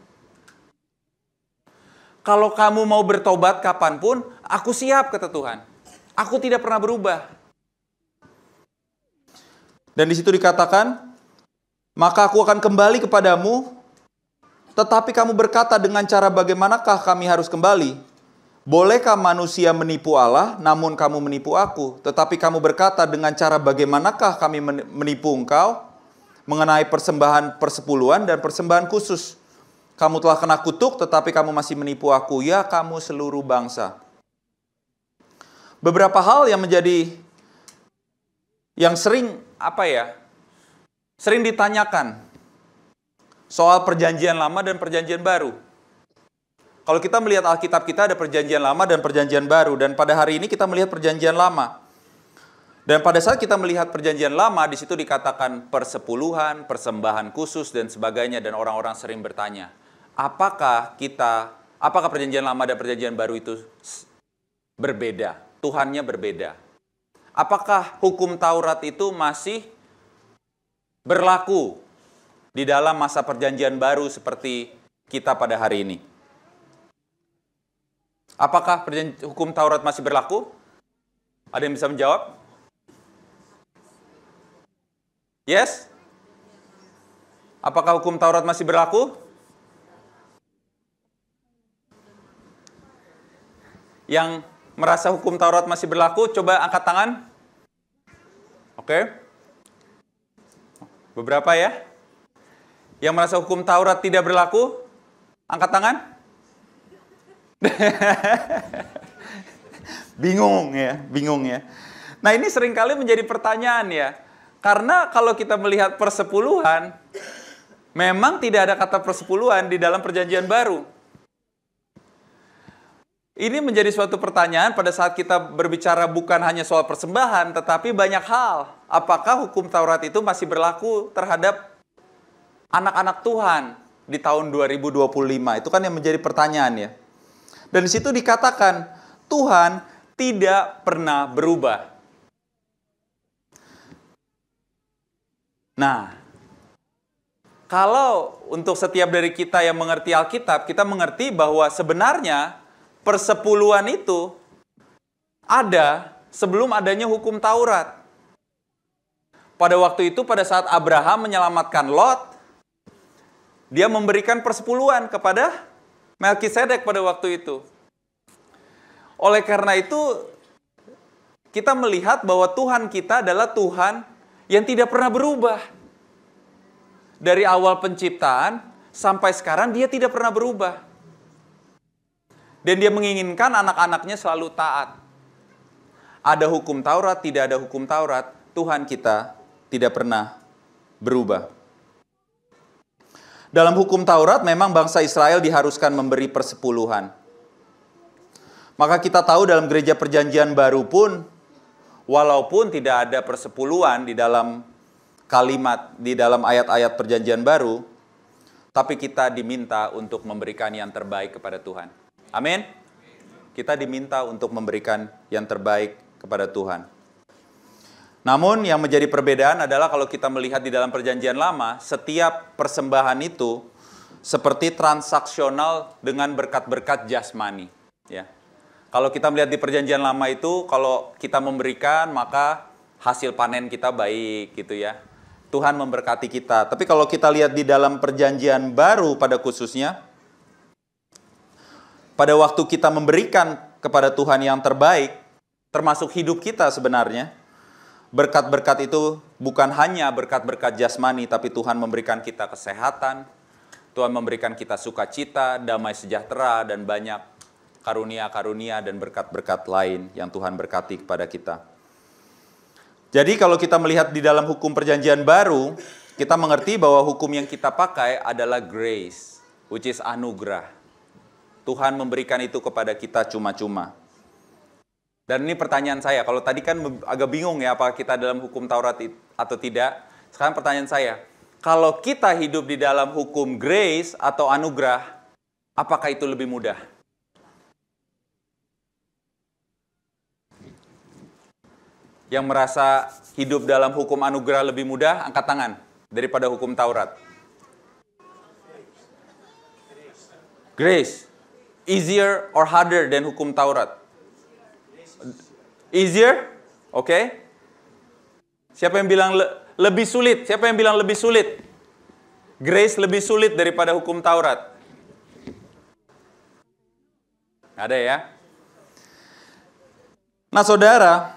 Kalau kamu mau bertobat kapanpun, aku siap, kata Tuhan. Aku tidak pernah berubah. Dan di situ dikatakan, maka aku akan kembali kepadamu, tetapi kamu berkata dengan cara bagaimanakah kami harus kembali? Bolehkah manusia menipu Allah, namun kamu menipu aku? Tetapi kamu berkata dengan cara bagaimanakah kami menipu engkau? Mengenai persembahan persepuluhan dan persembahan khusus. Kamu telah kena kutuk, tetapi kamu masih menipu aku. Ya, kamu seluruh bangsa. Beberapa hal yang sering ditanyakan soal perjanjian lama dan perjanjian baru. Kalau kita melihat Alkitab kita ada perjanjian lama dan perjanjian baru, dan pada hari ini kita melihat perjanjian lama. Dan pada saat kita melihat perjanjian lama, di situ dikatakan persepuluhan, persembahan khusus, dan sebagainya. Dan orang-orang sering bertanya, apakah perjanjian lama dan perjanjian baru itu berbeda? Tuhannya berbeda. Apakah hukum Taurat itu masih berlaku di dalam masa perjanjian baru seperti kita pada hari ini? Apakah hukum Taurat masih berlaku? Ada yang bisa menjawab? Yes? Apakah hukum Taurat masih berlaku? Yang merasa hukum Taurat masih berlaku, coba angkat tangan. Oke. Beberapa ya. Yang merasa hukum Taurat tidak berlaku, angkat tangan. Bingung ya. Nah, ini seringkali menjadi pertanyaan ya. Karena kalau kita melihat persepuluhan, memang tidak ada kata persepuluhan di dalam perjanjian baru. Ini menjadi suatu pertanyaan pada saat kita berbicara bukan hanya soal persembahan, tetapi banyak hal. Apakah hukum Taurat itu masih berlaku terhadap anak-anak Tuhan di tahun 2025? Itu kan yang menjadi pertanyaan ya. Dan di situ dikatakan, Tuhan tidak pernah berubah. Nah, kalau untuk setiap dari kita yang mengerti Alkitab, kita mengerti bahwa sebenarnya persepuluhan itu ada sebelum adanya hukum Taurat. Pada waktu itu, pada saat Abraham menyelamatkan Lot, dia memberikan persepuluhan kepada Melkisedek pada waktu itu. Oleh karena itu, kita melihat bahwa Tuhan kita adalah Tuhan yang tidak pernah berubah. Dari awal penciptaan sampai sekarang dia tidak pernah berubah. Dan dia menginginkan anak-anaknya selalu taat. Ada hukum Taurat, tidak ada hukum Taurat, Tuhan kita tidak pernah berubah. Dalam hukum Taurat memang bangsa Israel diharuskan memberi persepuluhan. Maka kita tahu dalam gereja perjanjian baru pun, walaupun tidak ada persepuluhan di dalam kalimat, di dalam ayat-ayat perjanjian baru, tapi kita diminta untuk memberikan yang terbaik kepada Tuhan. Amin. Kita diminta untuk memberikan yang terbaik kepada Tuhan. Namun yang menjadi perbedaan adalah kalau kita melihat di dalam perjanjian lama, setiap persembahan itu seperti transaksional dengan berkat-berkat jasmani. Ya. Kalau kita melihat di perjanjian lama itu, kalau kita memberikan maka hasil panen kita baik gitu ya. Tuhan memberkati kita. Tapi kalau kita lihat di dalam perjanjian baru pada khususnya, pada waktu kita memberikan kepada Tuhan yang terbaik, termasuk hidup kita sebenarnya, berkat-berkat itu bukan hanya berkat-berkat jasmani, tapi Tuhan memberikan kita kesehatan, Tuhan memberikan kita sukacita, damai sejahtera, dan banyak karunia-karunia dan berkat-berkat lain yang Tuhan berkati kepada kita. Jadi kalau kita melihat di dalam hukum perjanjian baru, kita mengerti bahwa hukum yang kita pakai adalah grace, which is anugerah. Tuhan memberikan itu kepada kita cuma-cuma. Dan ini pertanyaan saya, kalau tadi kan agak bingung ya apakah kita dalam hukum Taurat atau tidak. Sekarang pertanyaan saya, kalau kita hidup di dalam hukum grace atau anugerah, apakah itu lebih mudah? Yang merasa hidup dalam hukum anugerah lebih mudah, angkat tangan daripada hukum Taurat. Grace. Easier or harder than hukum Taurat? Easier? Oke. Siapa yang bilang lebih sulit? Siapa yang bilang lebih sulit? Grace lebih sulit daripada hukum Taurat. Ada ya? Nah saudara,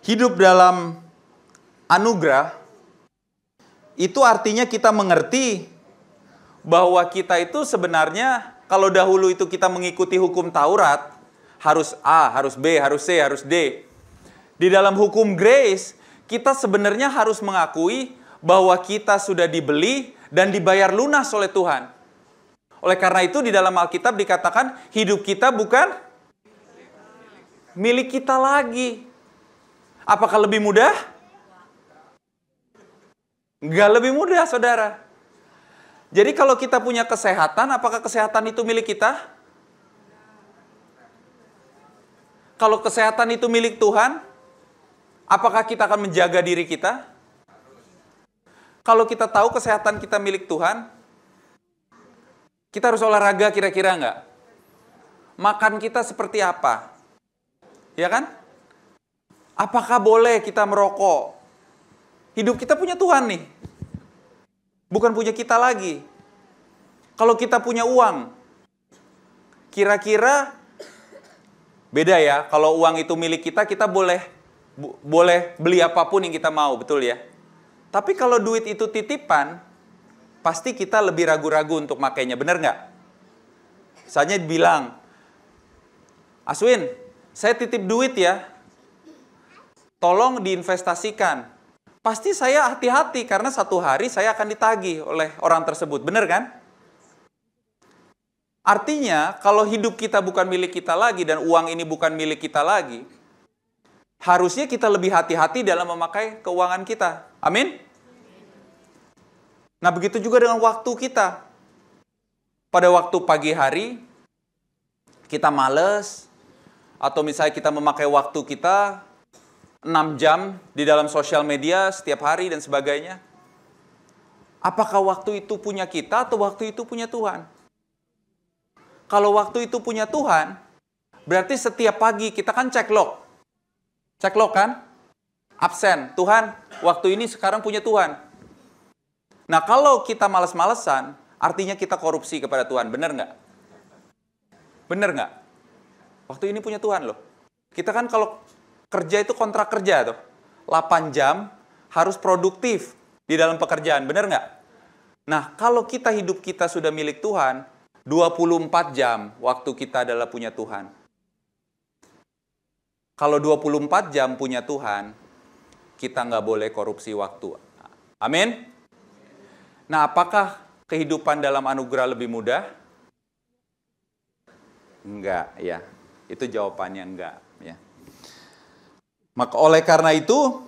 hidup dalam anugerah, itu artinya kita mengerti bahwa kita itu sebenarnya, kalau dahulu itu kita mengikuti hukum Taurat, harus A, harus B, harus C, harus D. Di dalam hukum grace, kita sebenarnya harus mengakui bahwa kita sudah dibeli dan dibayar lunas oleh Tuhan. Oleh karena itu di dalam Alkitab dikatakan hidup kita bukan milik kita lagi. Apakah lebih mudah? Enggak lebih mudah, saudara. Jadi kalau kita punya kesehatan, apakah kesehatan itu milik kita? Kalau kesehatan itu milik Tuhan, apakah kita akan menjaga diri kita? Kalau kita tahu kesehatan kita milik Tuhan, kita harus olahraga kira-kira enggak? Makan kita seperti apa? Ya kan? Apakah boleh kita merokok? Hidup kita punya Tuhan nih. Bukan punya kita lagi. Kalau kita punya uang, kira-kira beda ya. Kalau uang itu milik kita, kita boleh beli apapun yang kita mau, betul ya? Tapi kalau duit itu titipan, pasti kita lebih ragu-ragu untuk makainya, benar nggak? Misalnya bilang, Aswin, saya titip duit ya, tolong diinvestasikan. Pasti saya hati-hati karena satu hari saya akan ditagih oleh orang tersebut. Benar kan? Artinya, kalau hidup kita bukan milik kita lagi dan uang ini bukan milik kita lagi, harusnya kita lebih hati-hati dalam memakai keuangan kita. Amin? Nah, begitu juga dengan waktu kita. Pada waktu pagi hari, kita males, atau misalnya kita memakai waktu kita 6 jam di dalam sosial media setiap hari dan sebagainya. Apakah waktu itu punya kita atau waktu itu punya Tuhan? Kalau waktu itu punya Tuhan, berarti setiap pagi kita kan cek log. Cek log kan? Absen. Tuhan, waktu ini sekarang punya Tuhan. Nah, kalau kita malas-malesan, artinya kita korupsi kepada Tuhan. Benar nggak? Benar nggak? Waktu ini punya Tuhan loh. Kita kan kalau kerja itu kontrak kerja tuh. 8 jam harus produktif di dalam pekerjaan, benar nggak? Nah, kalau kita hidup kita sudah milik Tuhan, 24 jam waktu kita adalah punya Tuhan. Kalau 24 jam punya Tuhan, kita nggak boleh korupsi waktu. Amin? Nah, apakah kehidupan dalam anugerah lebih mudah? Enggak, ya. Itu jawabannya enggak, ya. Maka oleh karena itu,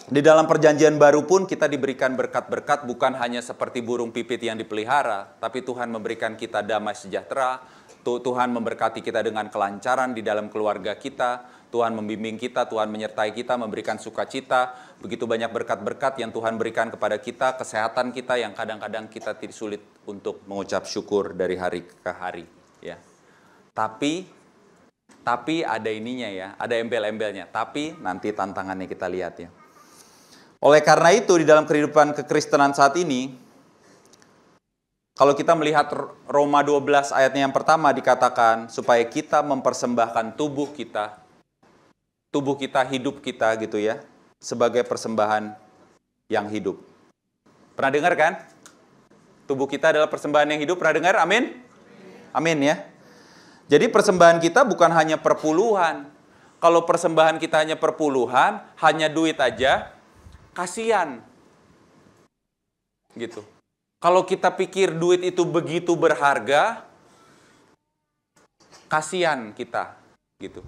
di dalam perjanjian baru pun kita diberikan berkat-berkat bukan hanya seperti burung pipit yang dipelihara, tapi Tuhan memberikan kita damai sejahtera, Tuhan memberkati kita dengan kelancaran di dalam keluarga kita, Tuhan membimbing kita, Tuhan menyertai kita, memberikan sukacita, begitu banyak berkat-berkat yang Tuhan berikan kepada kita, kesehatan kita yang kadang-kadang kita sulit untuk mengucap syukur dari hari ke hari, ya. Tapi ada ininya ya, ada embel-embelnya. Tapi nanti tantangannya kita lihat ya. Oleh karena itu di dalam kehidupan kekristenan saat ini, kalau kita melihat Roma 12 ayatnya yang pertama dikatakan supaya kita mempersembahkan tubuh kita, hidup kita gitu ya, sebagai persembahan yang hidup. Pernah dengar kan? Tubuh kita adalah persembahan yang hidup, pernah dengar? Amin? Amin ya. Jadi persembahan kita bukan hanya perpuluhan. Kalau persembahan kita hanya perpuluhan, hanya duit aja, kasihan. Gitu. Kalau kita pikir duit itu begitu berharga, kasihan kita. Gitu.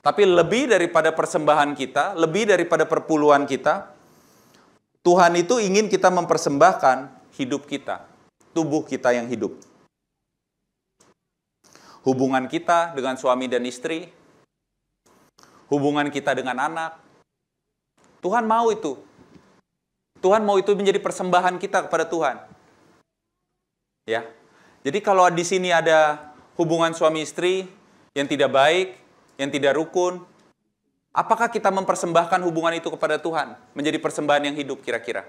Tapi lebih daripada persembahan kita, lebih daripada perpuluhan kita, Tuhan itu ingin kita mempersembahkan hidup kita, tubuh kita yang hidup. Hubungan kita dengan suami dan istri, hubungan kita dengan anak, Tuhan mau itu. Tuhan mau itu menjadi persembahan kita kepada Tuhan. Ya. Jadi kalau di sini ada hubungan suami istri yang tidak baik, yang tidak rukun, apakah kita mempersembahkan hubungan itu kepada Tuhan menjadi persembahan yang hidup kira-kira?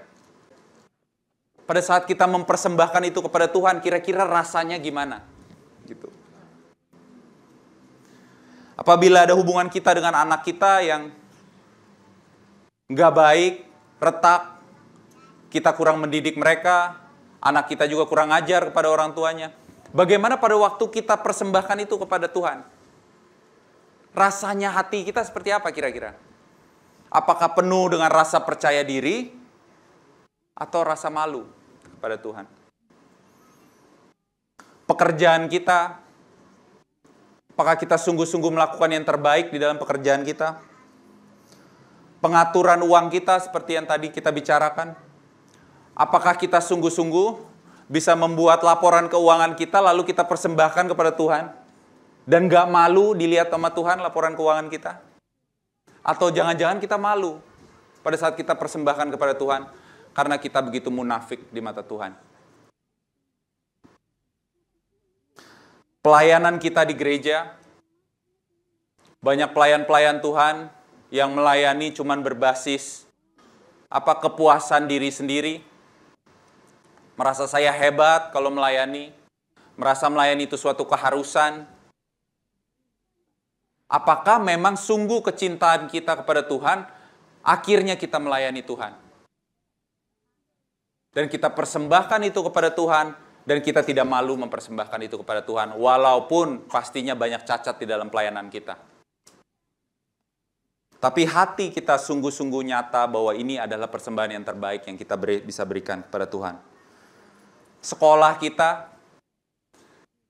Pada saat kita mempersembahkan itu kepada Tuhan, kira-kira rasanya gimana? Gitu. Apabila ada hubungan kita dengan anak kita yang nggak baik, retak, kita kurang mendidik mereka, anak kita juga kurang ajar kepada orang tuanya. Bagaimana pada waktu kita persembahkan itu kepada Tuhan? Rasanya hati kita seperti apa kira-kira? Apakah penuh dengan rasa percaya diri atau rasa malu kepada Tuhan? Pekerjaan kita Apakah kita sungguh-sungguh melakukan yang terbaik di dalam pekerjaan kita? Pengaturan uang kita seperti yang tadi kita bicarakan. Apakah kita sungguh-sungguh bisa membuat laporan keuangan kita lalu kita persembahkan kepada Tuhan? Dan gak malu dilihat sama Tuhan laporan keuangan kita? Atau jangan-jangan kita malu pada saat kita persembahkan kepada Tuhan karena kita begitu munafik di mata Tuhan? Pelayanan kita di gereja, banyak pelayan-pelayan Tuhan yang melayani cuman berbasis kepuasan diri sendiri. Merasa saya hebat kalau melayani, merasa melayani itu suatu keharusan. Apakah memang sungguh kecintaan kita kepada Tuhan, akhirnya kita melayani Tuhan? Dan kita persembahkan itu kepada Tuhan, dan kita tidak malu mempersembahkan itu kepada Tuhan, walaupun pastinya banyak cacat di dalam pelayanan kita. Tapi hati kita sungguh-sungguh nyata bahwa ini adalah persembahan yang terbaik yang kita bisa berikan kepada Tuhan. Sekolah kita,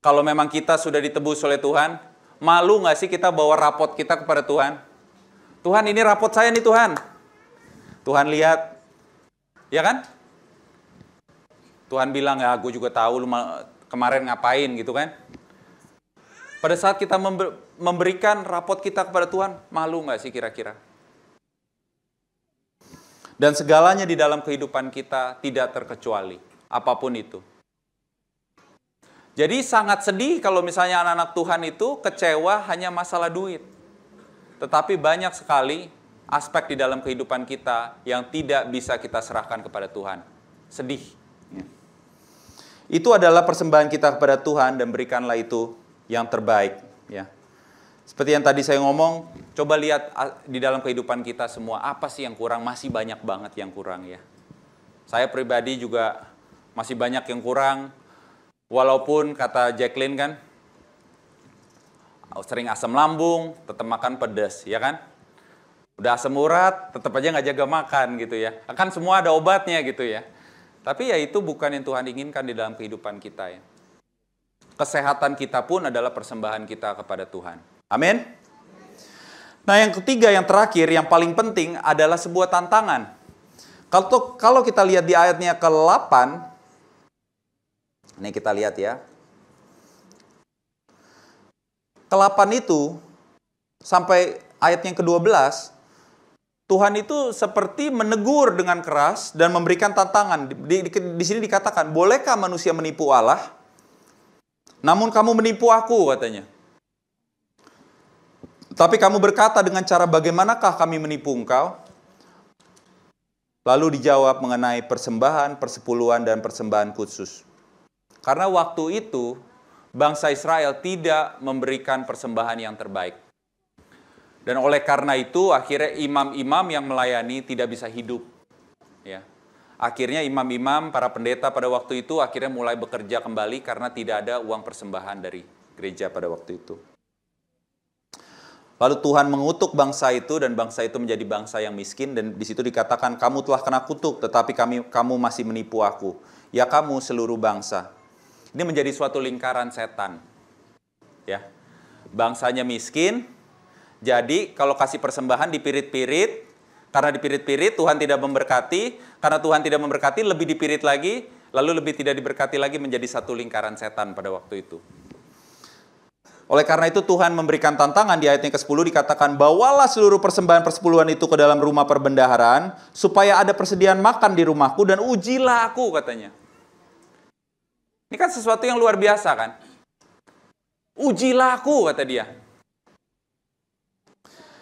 kalau memang kita sudah ditebus oleh Tuhan, malu nggak sih kita bawa rapot kita kepada Tuhan? Tuhan, ini rapot saya nih Tuhan. Tuhan lihat, ya kan? Tuhan bilang, ya aku juga tahu lu kemarin ngapain gitu kan. Pada saat kita memberikan rapot kita kepada Tuhan, malu nggak sih kira-kira? Dan segalanya di dalam kehidupan kita tidak terkecuali, apapun itu. Jadi sangat sedih kalau misalnya anak-anak Tuhan itu kecewa hanya masalah duit. Tetapi banyak sekali aspek di dalam kehidupan kita yang tidak bisa kita serahkan kepada Tuhan. Sedih. Itu adalah persembahan kita kepada Tuhan dan berikanlah itu yang terbaik. Ya. Seperti yang tadi saya ngomong, coba lihat di dalam kehidupan kita semua, apa sih yang kurang? Masih banyak banget yang kurang ya. Saya pribadi juga masih banyak yang kurang, walaupun kata Jacqueline kan, sering asam lambung, tetap makan pedas, ya kan? Udah asam urat, tetap aja nggak jaga makan gitu ya. Kan semua ada obatnya gitu ya. Tapi ya itu bukan yang Tuhan inginkan di dalam kehidupan kita ya. Kesehatan kita pun adalah persembahan kita kepada Tuhan. Amin. Nah yang ketiga, yang terakhir, yang paling penting adalah sebuah tantangan. Kalau kita lihat di ayatnya ke-8, ini kita lihat ya. Ke-8 itu, sampai ayat yang ke-12, Tuhan itu seperti menegur dengan keras dan memberikan tantangan. Di sini dikatakan, bolehkah manusia menipu Allah? Namun kamu menipu aku, katanya. Tapi kamu berkata dengan cara bagaimanakah kami menipu engkau? Lalu dijawab mengenai persembahan, persepuluhan, dan persembahan khusus. Karena waktu itu, bangsa Israel tidak memberikan persembahan yang terbaik. Dan oleh karena itu, akhirnya imam-imam yang melayani tidak bisa hidup. Ya. Akhirnya imam-imam, para pendeta pada waktu itu, akhirnya mulai bekerja kembali karena tidak ada uang persembahan dari gereja pada waktu itu. Lalu Tuhan mengutuk bangsa itu, dan bangsa itu menjadi bangsa yang miskin, dan di situ dikatakan, kamu telah kena kutuk, tetapi kamu masih menipu aku. Ya kamu seluruh bangsa. Ini menjadi suatu lingkaran setan. Ya. Bangsanya miskin, jadi kalau kasih persembahan dipirit-pirit, karena dipirit-pirit Tuhan tidak memberkati, karena Tuhan tidak memberkati lebih dipirit lagi, lalu lebih tidak diberkati lagi, menjadi satu lingkaran setan pada waktu itu. Oleh karena itu Tuhan memberikan tantangan di ayat yang ke-10 dikatakan, bawalah seluruh persembahan persepuluhan itu ke dalam rumah perbendaharaan, supaya ada persediaan makan di rumahku dan ujilah aku, katanya. Ini kan sesuatu yang luar biasa kan? Ujilah aku, kata dia.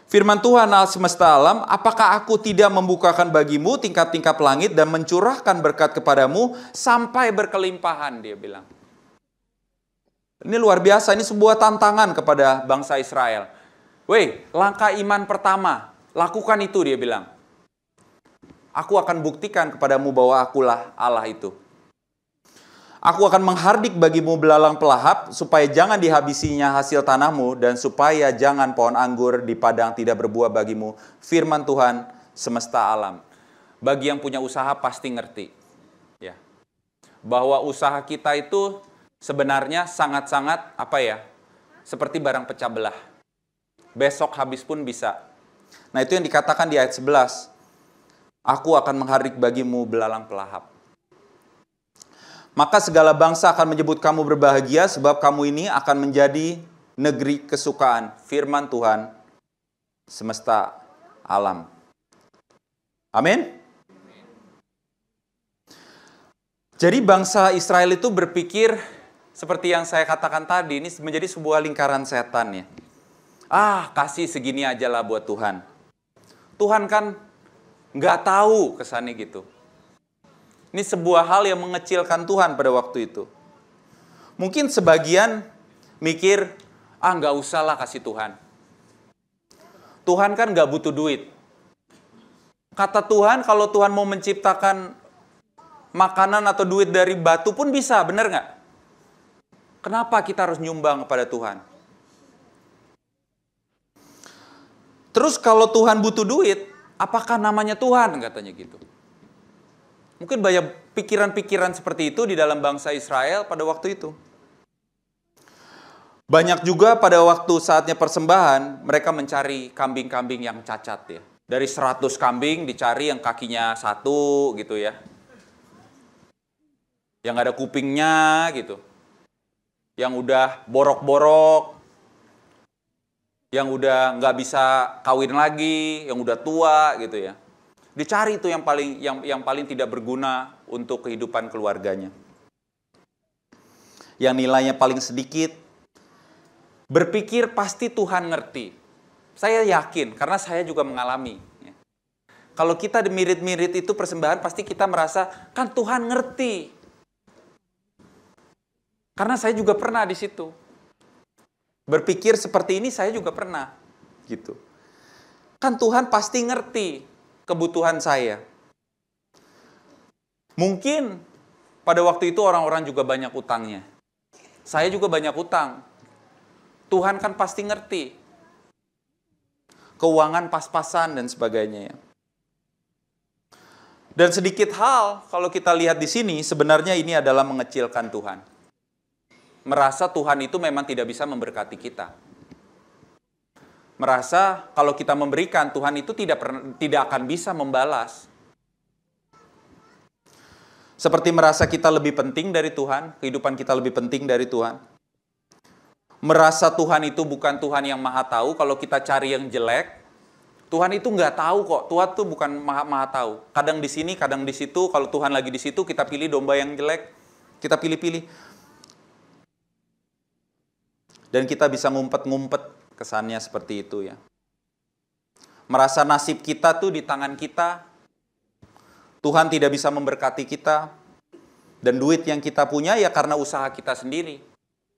Firman Tuhan Allah semesta alam, apakah aku tidak membukakan bagimu tingkap-tingkap langit dan mencurahkan berkat kepadamu sampai berkelimpahan, dia bilang. Ini luar biasa, ini sebuah tantangan kepada bangsa Israel. Weh, langkah iman pertama, lakukan itu, dia bilang. Aku akan buktikan kepadamu bahwa akulah Allah itu. Aku akan menghardik bagimu belalang pelahap, supaya jangan dihabisinya hasil tanahmu, dan supaya jangan pohon anggur di padang tidak berbuah bagimu. Firman Tuhan semesta alam. Bagi yang punya usaha pasti ngerti. Ya. Bahwa usaha kita itu sebenarnya sangat-sangat seperti barang pecah belah. Besok habis pun bisa. Nah, itu yang dikatakan di ayat 11. Aku akan mengharik bagimu belalang pelahap. Maka segala bangsa akan menyebut kamu berbahagia, sebab kamu ini akan menjadi negeri kesukaan. Firman Tuhan semesta alam. Amin. Jadi bangsa Israel itu berpikir seperti yang saya katakan tadi, ini menjadi sebuah lingkaran setan ya. Kasih segini aja lah buat Tuhan. Tuhan kan nggak tahu kesannya gitu. Ini sebuah hal yang mengecilkan Tuhan pada waktu itu. Mungkin sebagian mikir, nggak usah lah kasih Tuhan. Tuhan kan nggak butuh duit. Kata Tuhan, kalau Tuhan mau menciptakan makanan atau duit dari batu pun bisa, benar nggak? Kenapa kita harus nyumbang kepada Tuhan? Terus kalau Tuhan butuh duit, apakah namanya Tuhan? Katanya gitu. Mungkin banyak pikiran-pikiran seperti itu di dalam bangsa Israel pada waktu itu. Banyak juga pada waktu saatnya persembahan, mereka mencari kambing-kambing yang cacat ya. Dari 100 kambing dicari yang kakinya 1 gitu ya. Yang ada kupingnya gitu. Yang udah borok-borok. Yang udah nggak bisa kawin lagi, yang udah tua gitu ya. Dicari itu yang paling tidak berguna untuk kehidupan keluarganya. Yang nilainya paling sedikit. Berpikir pasti Tuhan ngerti. Saya yakin, karena saya juga mengalami. Kalau kita mirip-mirip itu persembahan, pasti kita merasa, kan Tuhan ngerti. Karena saya juga pernah di situ. Berpikir seperti ini saya juga pernah. Gitu. Kan Tuhan pasti ngerti kebutuhan saya. Mungkin pada waktu itu orang-orang juga banyak utangnya. Saya juga banyak utang. Tuhan kan pasti ngerti. Keuangan pas-pasan dan sebagainya ya. Dan sedikit hal kalau kita lihat di sini sebenarnya ini adalah mengecilkan Tuhan. Merasa Tuhan itu memang tidak bisa memberkati kita. Merasa kalau kita memberikan Tuhan itu tidak akan bisa membalas. Seperti merasa kita lebih penting dari Tuhan, kehidupan kita lebih penting dari Tuhan. Merasa Tuhan itu bukan Tuhan yang maha tahu, kalau kita cari yang jelek, Tuhan itu nggak tahu kok. Tuhan tuh bukan maha tahu. Kadang di sini, kadang di situ. Kalau Tuhan lagi di situ, kita pilih domba yang jelek, kita pilih-pilih. Dan kita bisa ngumpet-ngumpet kesannya seperti itu ya. Merasa nasib kita tuh di tangan kita. Tuhan tidak bisa memberkati kita. Dan duit yang kita punya ya karena usaha kita sendiri.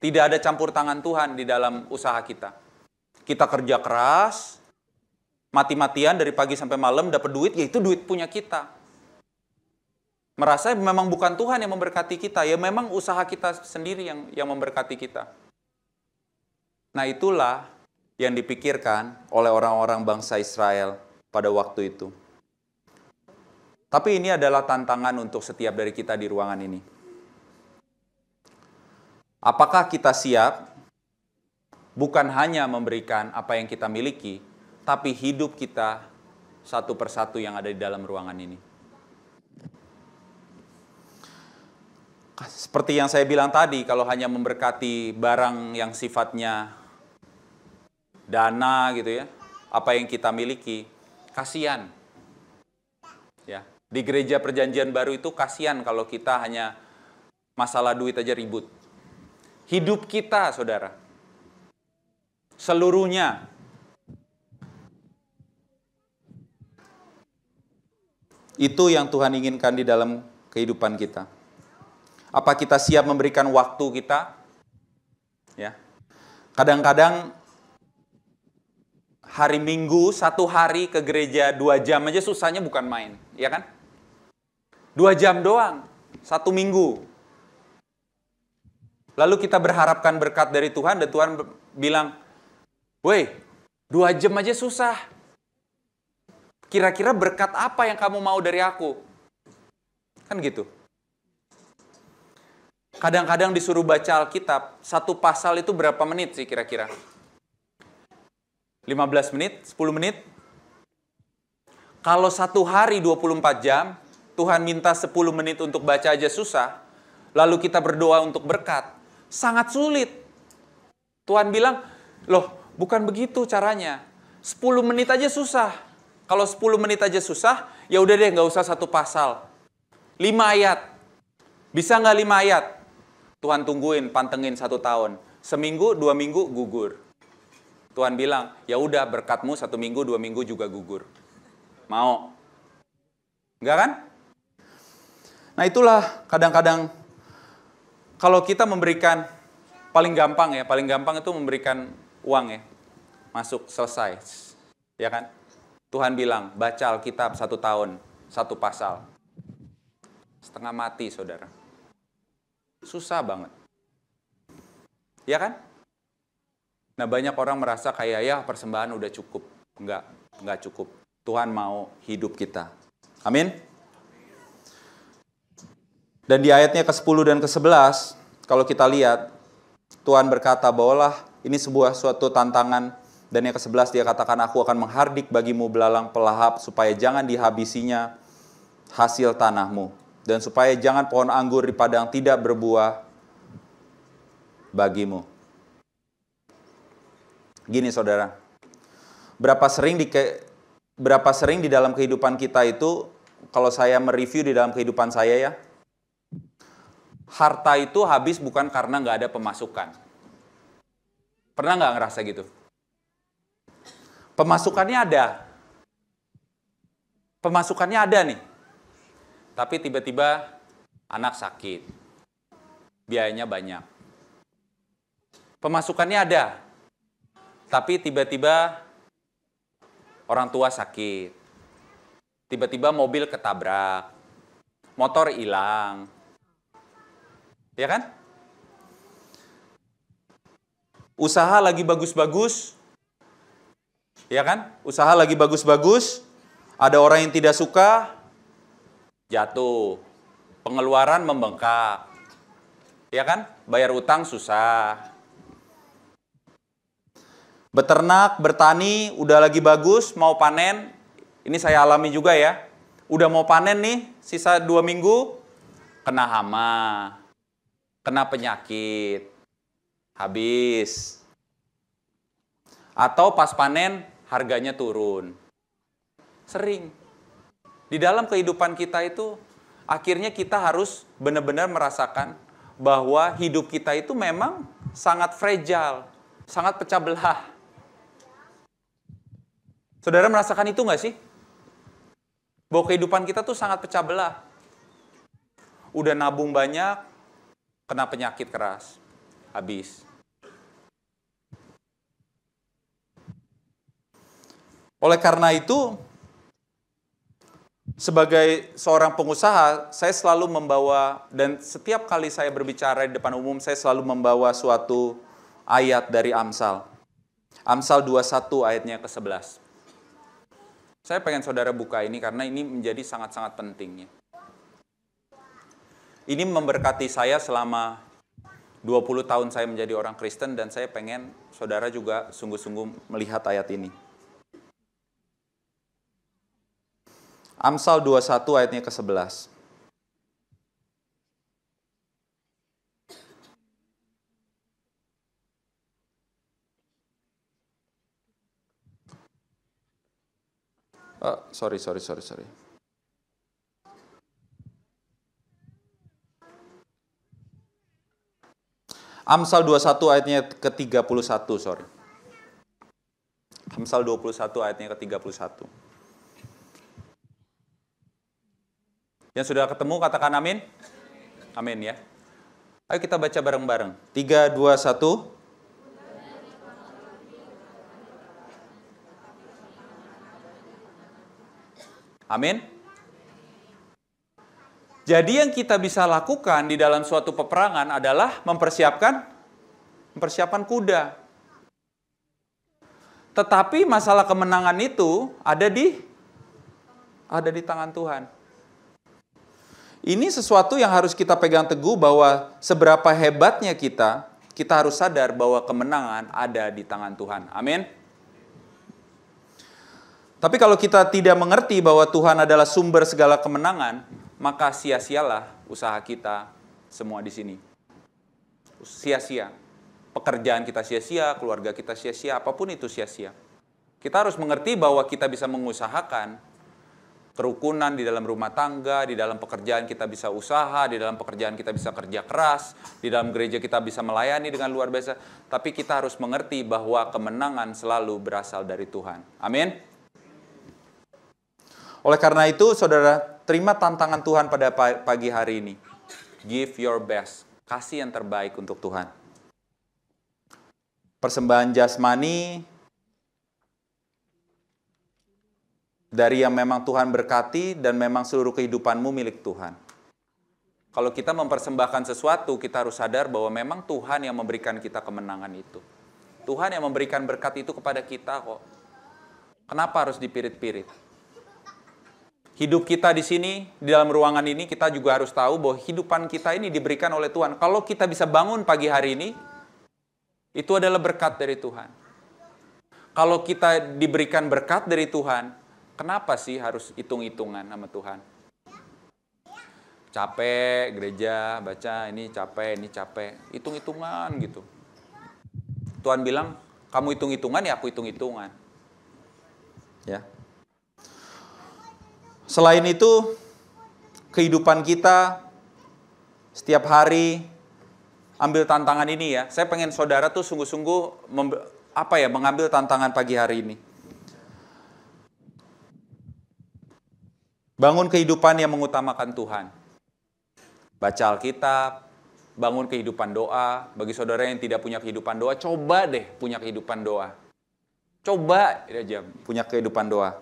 Tidak ada campur tangan Tuhan di dalam usaha kita. Kita kerja keras, mati-matian dari pagi sampai malam dapat duit, ya itu duit punya kita. Merasa memang bukan Tuhan yang memberkati kita, ya memang usaha kita sendiri yang memberkati kita. Nah itulah yang dipikirkan oleh orang-orang bangsa Israel pada waktu itu. Tapi ini adalah tantangan untuk setiap dari kita di ruangan ini. Apakah kita siap bukan hanya memberikan apa yang kita miliki, tapi hidup kita satu persatu yang ada di dalam ruangan ini? Seperti yang saya bilang tadi, kalau hanya memberkati barang yang sifatnya dana gitu ya, apa yang kita miliki, kasihan. Ya, di gereja perjanjian baru itu kasihan kalau kita hanya masalah duit aja ribut. Hidup kita, saudara, seluruhnya itu yang Tuhan inginkan di dalam kehidupan kita. Apa kita siap memberikan waktu kita? Ya. Kadang-kadang hari Minggu, 1 hari ke gereja 2 jam aja susahnya bukan main, ya kan? 2 jam doang, 1 minggu. Lalu kita berharapkan berkat dari Tuhan, dan Tuhan bilang, "Woi, 2 jam aja susah. Kira-kira berkat apa yang kamu mau dari aku?" Kan gitu. Kadang-kadang disuruh baca Alkitab, satu pasal itu berapa menit sih kira-kira? 15 menit? 10 menit? Kalau satu hari 24 jam, Tuhan minta 10 menit untuk baca aja susah, lalu kita berdoa untuk berkat, sangat sulit. Tuhan bilang, loh bukan begitu caranya. 10 menit aja susah. Kalau 10 menit aja susah, ya udah deh nggak usah satu pasal. 5 ayat. Bisa nggak 5 ayat? Tuhan tungguin, pantengin 1 tahun. Seminggu, 2 minggu, gugur. Tuhan bilang, ya udah berkatmu 1 minggu, 2 minggu juga gugur. Mau? Enggak kan? Nah itulah kadang-kadang kalau kita memberikan, paling gampang itu memberikan uang ya. Masuk, selesai. Ya kan? Tuhan bilang, baca Alkitab 1 tahun, 1 pasal. Setengah mati saudara. Susah banget. Ya kan? Nah banyak orang merasa kayak ya persembahan udah cukup. Enggak cukup. Tuhan mau hidup kita. Amin. Dan di ayatnya ke-10 dan ke-11, kalau kita lihat, Tuhan berkata bahwalah ini suatu tantangan. Dan yang ke-11 dia katakan, aku akan menghardik bagimu belalang pelahap supaya jangan dihabisinya hasil tanahmu. Dan supaya jangan pohon anggur di padang tidak berbuah bagimu. Gini saudara, berapa sering di dalam kehidupan kita itu, kalau saya mereview di dalam kehidupan saya ya, harta itu habis bukan karena nggak ada pemasukan. Pernah nggak ngerasa gitu? Pemasukannya ada nih. Tapi tiba-tiba anak sakit. Biayanya banyak. Pemasukannya ada. Tapi tiba-tiba orang tua sakit. Tiba-tiba mobil ketabrak. Motor hilang. Ya kan? Usaha lagi bagus-bagus. Ya kan? Usaha lagi bagus-bagus. Ada orang yang tidak suka. Jatuh, pengeluaran membengkak, ya kan? Bayar utang susah. Beternak, bertani, udah lagi bagus, mau panen. Ini saya alami juga ya. Udah mau panen nih, sisa 2 minggu, kena hama, kena penyakit, habis. Atau pas panen, harganya turun. Sering. Di dalam kehidupan kita itu, akhirnya kita harus benar-benar merasakan bahwa hidup kita itu memang sangat fragile, sangat pecah belah. Saudara merasakan itu nggak sih? Bahwa kehidupan kita tuh sangat pecah belah. Udah nabung banyak, kena penyakit keras, habis. Oleh karena itu, sebagai seorang pengusaha, saya selalu membawa, dan setiap kali saya berbicara di depan umum, saya selalu membawa suatu ayat dari Amsal. Amsal 21 ayatnya ke-11. Saya pengen saudara buka ini karena ini menjadi sangat-sangat penting. Ini memberkati saya selama 20 tahun saya menjadi orang Kristen, dan saya pengen saudara juga sungguh-sungguh melihat ayat ini. Amsal 21 ayatnya ke-11. Sorry. Amsal 21 ayatnya ke-31, sorry. Amsal 21 ayatnya ke-31. Yang sudah ketemu katakan amin. Amin ya. Ayo kita baca bareng-bareng. 3, 2, 1. Amin. Jadi yang kita bisa lakukan di dalam suatu peperangan adalah mempersiapkan kuda. Tetapi masalah kemenangan itu ada di tangan Tuhan. Ini sesuatu yang harus kita pegang teguh bahwa seberapa hebatnya kita harus sadar bahwa kemenangan ada di tangan Tuhan. Amin. Tapi kalau kita tidak mengerti bahwa Tuhan adalah sumber segala kemenangan, maka sia-sialah usaha kita semua di sini. Sia-sia. Pekerjaan kita sia-sia, keluarga kita sia-sia, apapun itu sia-sia. Kita harus mengerti bahwa kita bisa mengusahakan kerukunan di dalam rumah tangga, di dalam pekerjaan kita bisa usaha, di dalam pekerjaan kita bisa kerja keras, di dalam gereja kita bisa melayani dengan luar biasa. Tapi kita harus mengerti bahwa kemenangan selalu berasal dari Tuhan. Amin. Oleh karena itu, saudara, terima tantangan Tuhan pada pagi hari ini. Give your best. Kasih yang terbaik untuk Tuhan. Persembahan jasmani dari yang memang Tuhan berkati dan memang seluruh kehidupanmu milik Tuhan. Kalau kita mempersembahkan sesuatu, kita harus sadar bahwa memang Tuhan yang memberikan kita kemenangan itu. Tuhan yang memberikan berkat itu kepada kita kok. Kenapa harus dipirit-pirit? Hidup kita di sini, di dalam ruangan ini, kita juga harus tahu bahwa kehidupan kita ini diberikan oleh Tuhan. Kalau kita bisa bangun pagi hari ini, itu adalah berkat dari Tuhan. Kalau kita diberikan berkat dari Tuhan, kenapa sih harus hitung-hitungan sama Tuhan? Capek, gereja, baca, ini capek. Hitung-hitungan gitu. Tuhan bilang, kamu hitung-hitungan, ya aku hitung-hitungan. Ya. Selain itu, kehidupan kita setiap hari ambil tantangan ini ya. Saya pengen saudara tuh sungguh-sungguh mengambil tantangan pagi hari ini. Bangun kehidupan yang mengutamakan Tuhan. Baca Alkitab, bangun kehidupan doa. Bagi saudara yang tidak punya kehidupan doa, coba deh punya kehidupan doa. Coba aja punya kehidupan doa.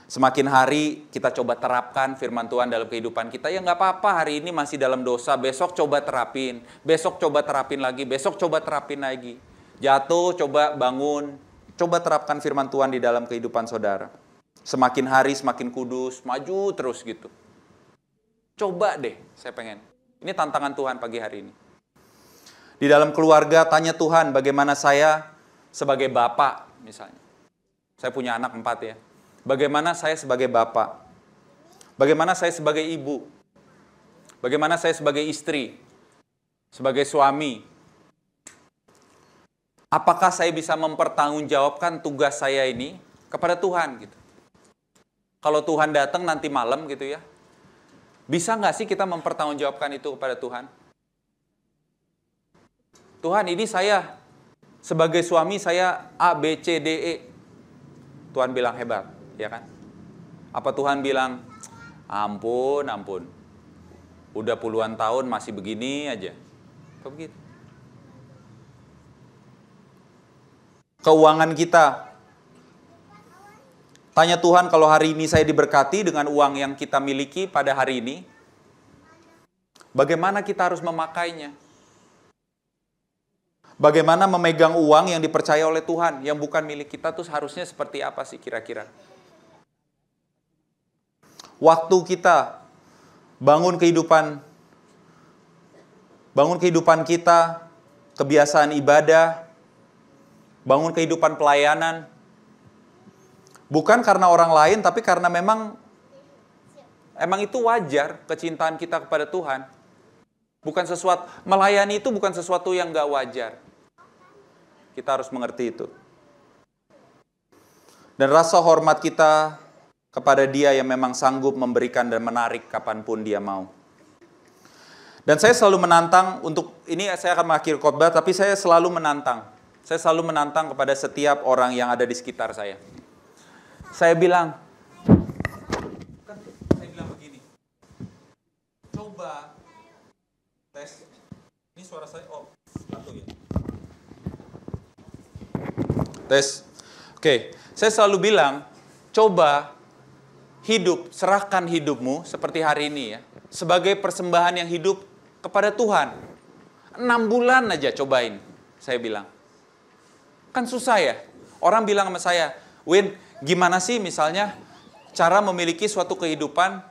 Semakin hari kita coba terapkan firman Tuhan dalam kehidupan kita. Ya nggak apa-apa, hari ini masih dalam dosa, besok coba terapin. Besok coba terapin lagi, besok coba terapin lagi. Jatuh, coba bangun. Coba terapkan firman Tuhan di dalam kehidupan saudara. Semakin hari semakin kudus, maju terus gitu. Coba deh, saya pengen. Ini tantangan Tuhan pagi hari ini. Di dalam keluarga, tanya Tuhan bagaimana saya sebagai bapak misalnya. Saya punya anak 4 ya. Bagaimana saya sebagai bapak? Bagaimana saya sebagai ibu? Bagaimana saya sebagai istri? Sebagai suami? Apakah saya bisa mempertanggungjawabkan tugas saya ini kepada Tuhan gitu? Kalau Tuhan datang nanti malam gitu ya, bisa nggak sih kita mempertanggungjawabkan itu kepada Tuhan? Tuhan, ini saya sebagai suami saya A, B, C, D, E. Tuhan bilang hebat, ya kan? Apa Tuhan bilang, ampun, udah puluhan tahun masih begini aja? Kok begitu? Keuangan kita, tanya Tuhan, kalau hari ini saya diberkati dengan uang yang kita miliki pada hari ini, bagaimana kita harus memakainya? Bagaimana memegang uang yang dipercaya oleh Tuhan, yang bukan milik kita tuh harusnya seperti apa sih kira-kira? Waktu kita, bangun kehidupan kita, kebiasaan ibadah, bangun kehidupan pelayanan, bukan karena orang lain, tapi karena memang itu wajar kecintaan kita kepada Tuhan. Bukan sesuatu, melayani itu bukan sesuatu yang gak wajar. Kita harus mengerti itu. Dan rasa hormat kita kepada Dia yang memang sanggup memberikan dan menarik kapanpun Dia mau. Dan saya selalu menantang, untuk ini saya akan mengakhiri khotbah, tapi saya selalu menantang. Saya selalu menantang kepada setiap orang yang ada di sekitar saya. Saya bilang begini, coba tes, ini suara saya, satu ya. Tes, oke, saya selalu bilang, coba serahkan hidupmu seperti hari ini ya, sebagai persembahan yang hidup kepada Tuhan. 6 bulan aja cobain, saya bilang. Kan susah ya, orang bilang sama saya, Win, gimana sih misalnya cara memiliki suatu kehidupan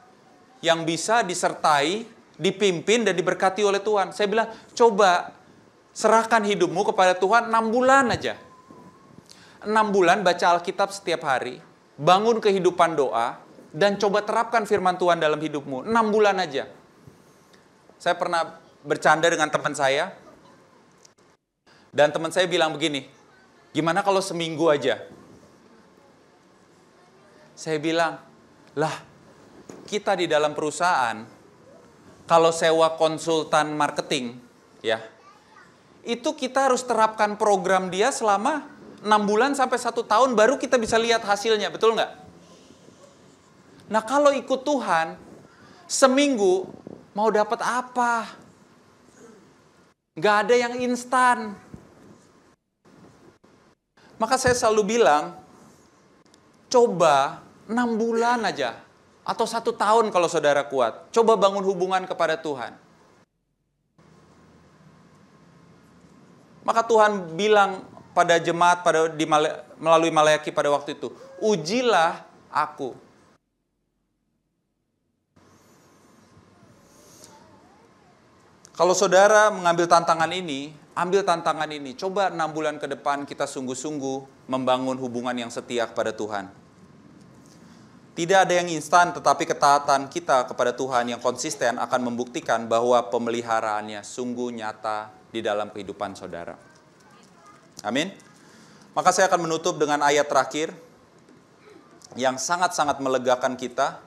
yang bisa disertai, dipimpin, dan diberkati oleh Tuhan. Saya bilang, coba serahkan hidupmu kepada Tuhan 6 bulan aja. 6 bulan baca Alkitab setiap hari, bangun kehidupan doa, dan coba terapkan firman Tuhan dalam hidupmu. 6 bulan aja. Saya pernah bercanda dengan teman saya, dan teman saya bilang begini, gimana kalau seminggu aja? Saya bilang, lah kita di dalam perusahaan, kalau sewa konsultan marketing, ya, itu kita harus terapkan program dia selama 6 bulan sampai 1 tahun, baru kita bisa lihat hasilnya, betul nggak? Nah kalau ikut Tuhan, seminggu mau dapat apa? Nggak ada yang instan. Maka saya selalu bilang, coba 6 bulan aja, atau 1 tahun kalau saudara kuat. Coba bangun hubungan kepada Tuhan. Maka Tuhan bilang pada jemaat melalui Maleaki pada waktu itu, ujilah aku. Kalau saudara mengambil tantangan ini, ambil tantangan ini. Coba 6 bulan ke depan kita sungguh-sungguh membangun hubungan yang setia kepada Tuhan. Tidak ada yang instan, tetapi ketaatan kita kepada Tuhan yang konsisten akan membuktikan bahwa pemeliharaannya sungguh nyata di dalam kehidupan saudara. Amin. Maka saya akan menutup dengan ayat terakhir yang sangat-sangat melegakan kita.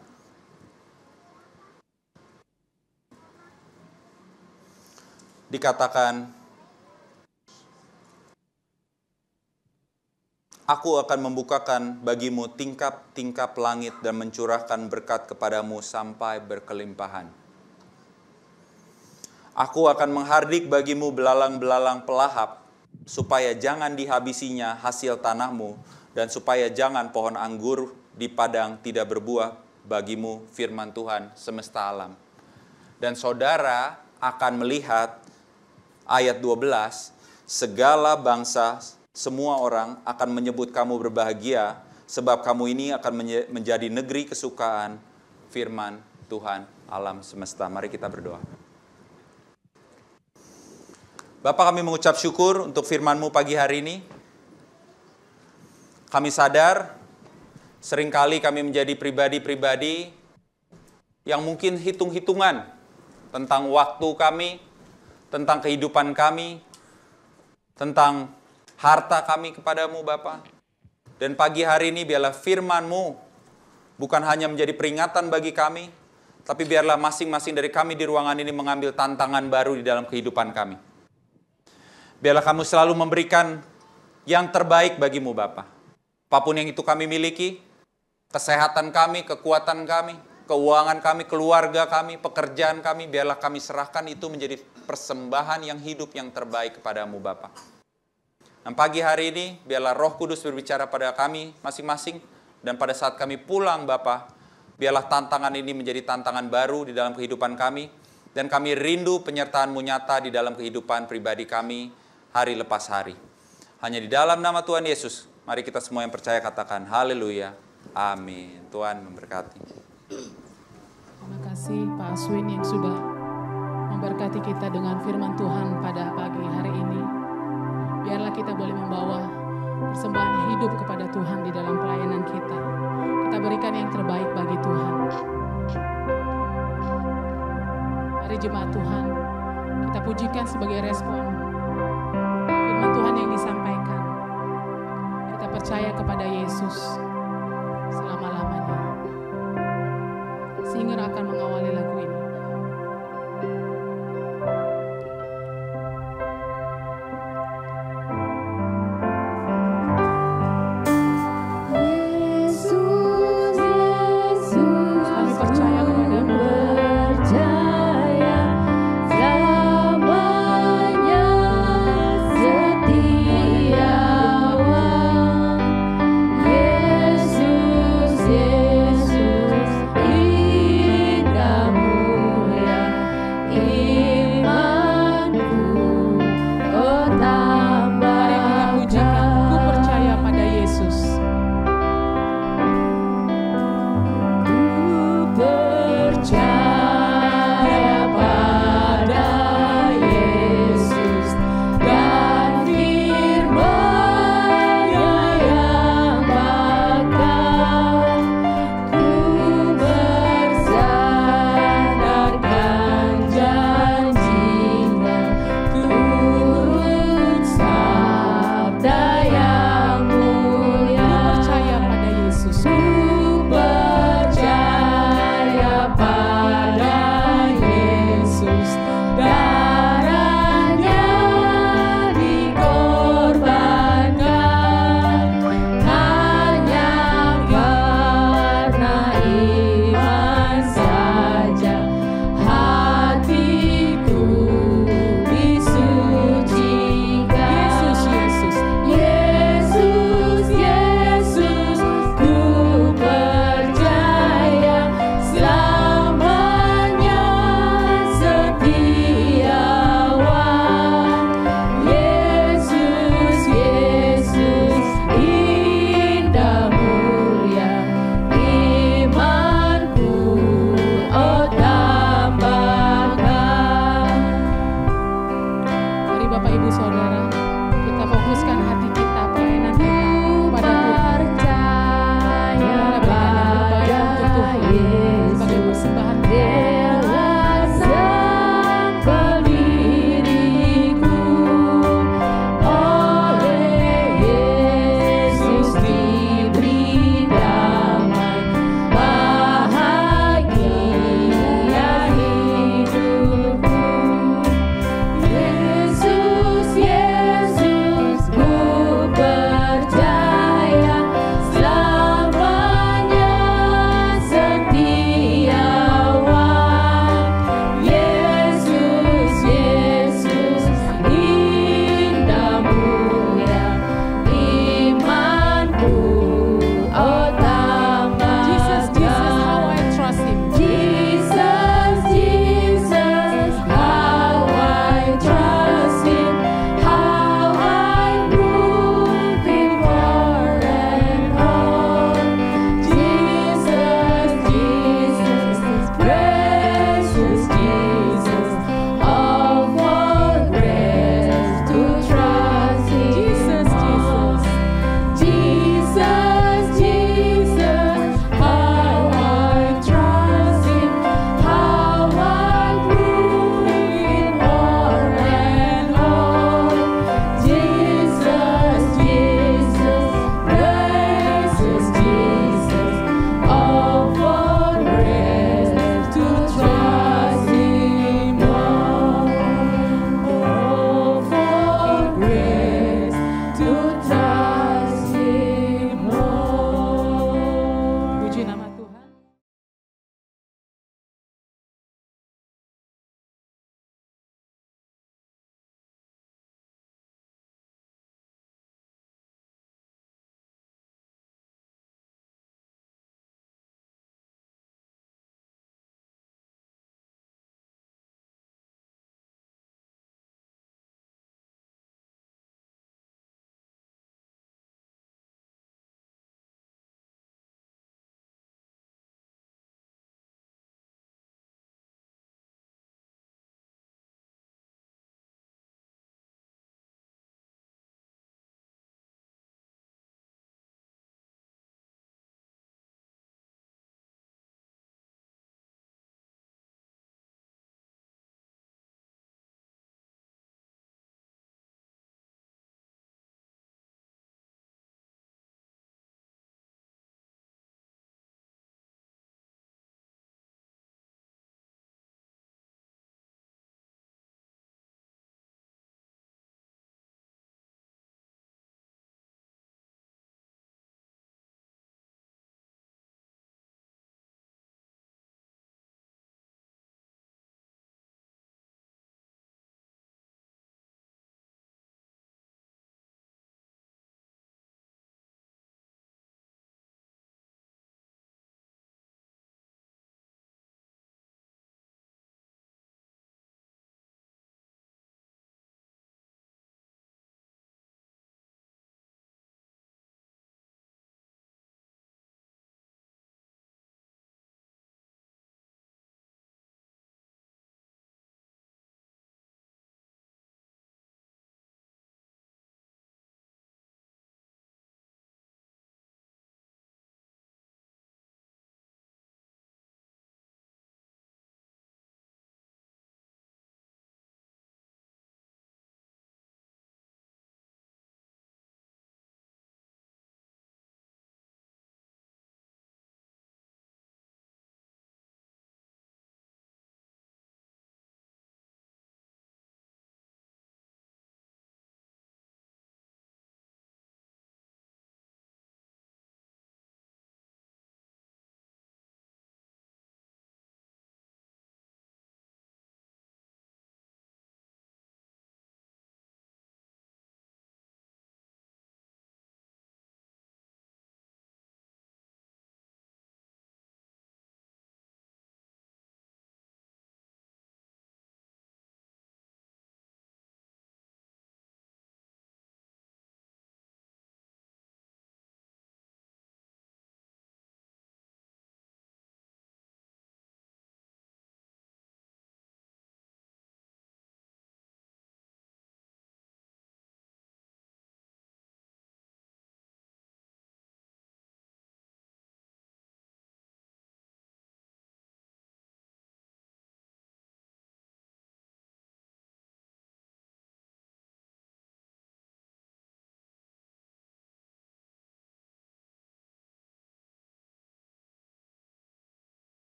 Dikatakan, aku akan membukakan bagimu tingkap-tingkap langit dan mencurahkan berkat kepadamu sampai berkelimpahan. Aku akan menghardik bagimu belalang-belalang pelahap, supaya jangan dihabisinya hasil tanahmu, dan supaya jangan pohon anggur di padang tidak berbuah bagimu, firman Tuhan semesta alam. Dan saudara akan melihat ayat 12, segala bangsa, semua orang akan menyebut kamu berbahagia, sebab kamu ini akan menjadi negeri kesukaan firman Tuhan alam semesta. Mari kita berdoa. Bapa, kami mengucap syukur untuk firman-Mu pagi hari ini. Kami sadar, seringkali kami menjadi pribadi-pribadi yang mungkin hitung-hitungan tentang waktu kami, tentang kehidupan kami, tentang harta kami kepadamu Bapa. Dan pagi hari ini biarlah firman-Mu bukan hanya menjadi peringatan bagi kami, tapi biarlah masing-masing dari kami di ruangan ini mengambil tantangan baru di dalam kehidupan kami. Biarlah kamu selalu memberikan yang terbaik bagimu Bapa. Apapun yang itu kami miliki, kesehatan kami, kekuatan kami, keuangan kami, keluarga kami, pekerjaan kami, biarlah kami serahkan itu menjadi persembahan yang hidup yang terbaik kepadamu Bapa. Dan pagi hari ini, biarlah Roh Kudus berbicara pada kami masing-masing, dan pada saat kami pulang Bapa, biarlah tantangan ini menjadi tantangan baru di dalam kehidupan kami, dan kami rindu penyertaan-Mu nyata di dalam kehidupan pribadi kami hari lepas hari. Hanya di dalam nama Tuhan Yesus, mari kita semua yang percaya katakan haleluya, amin. Tuhan memberkati. Terima kasih Pak Aswin yang sudah memberkati kita dengan firman Tuhan pada pagi hari ini. Biarlah kita boleh membawa persembahan hidup kepada Tuhan di dalam pelayanan kita. Kita berikan yang terbaik bagi Tuhan. Mari jemaat Tuhan, kita pujikan sebagai respon firman Tuhan yang disampaikan. Kita percaya kepada Yesus.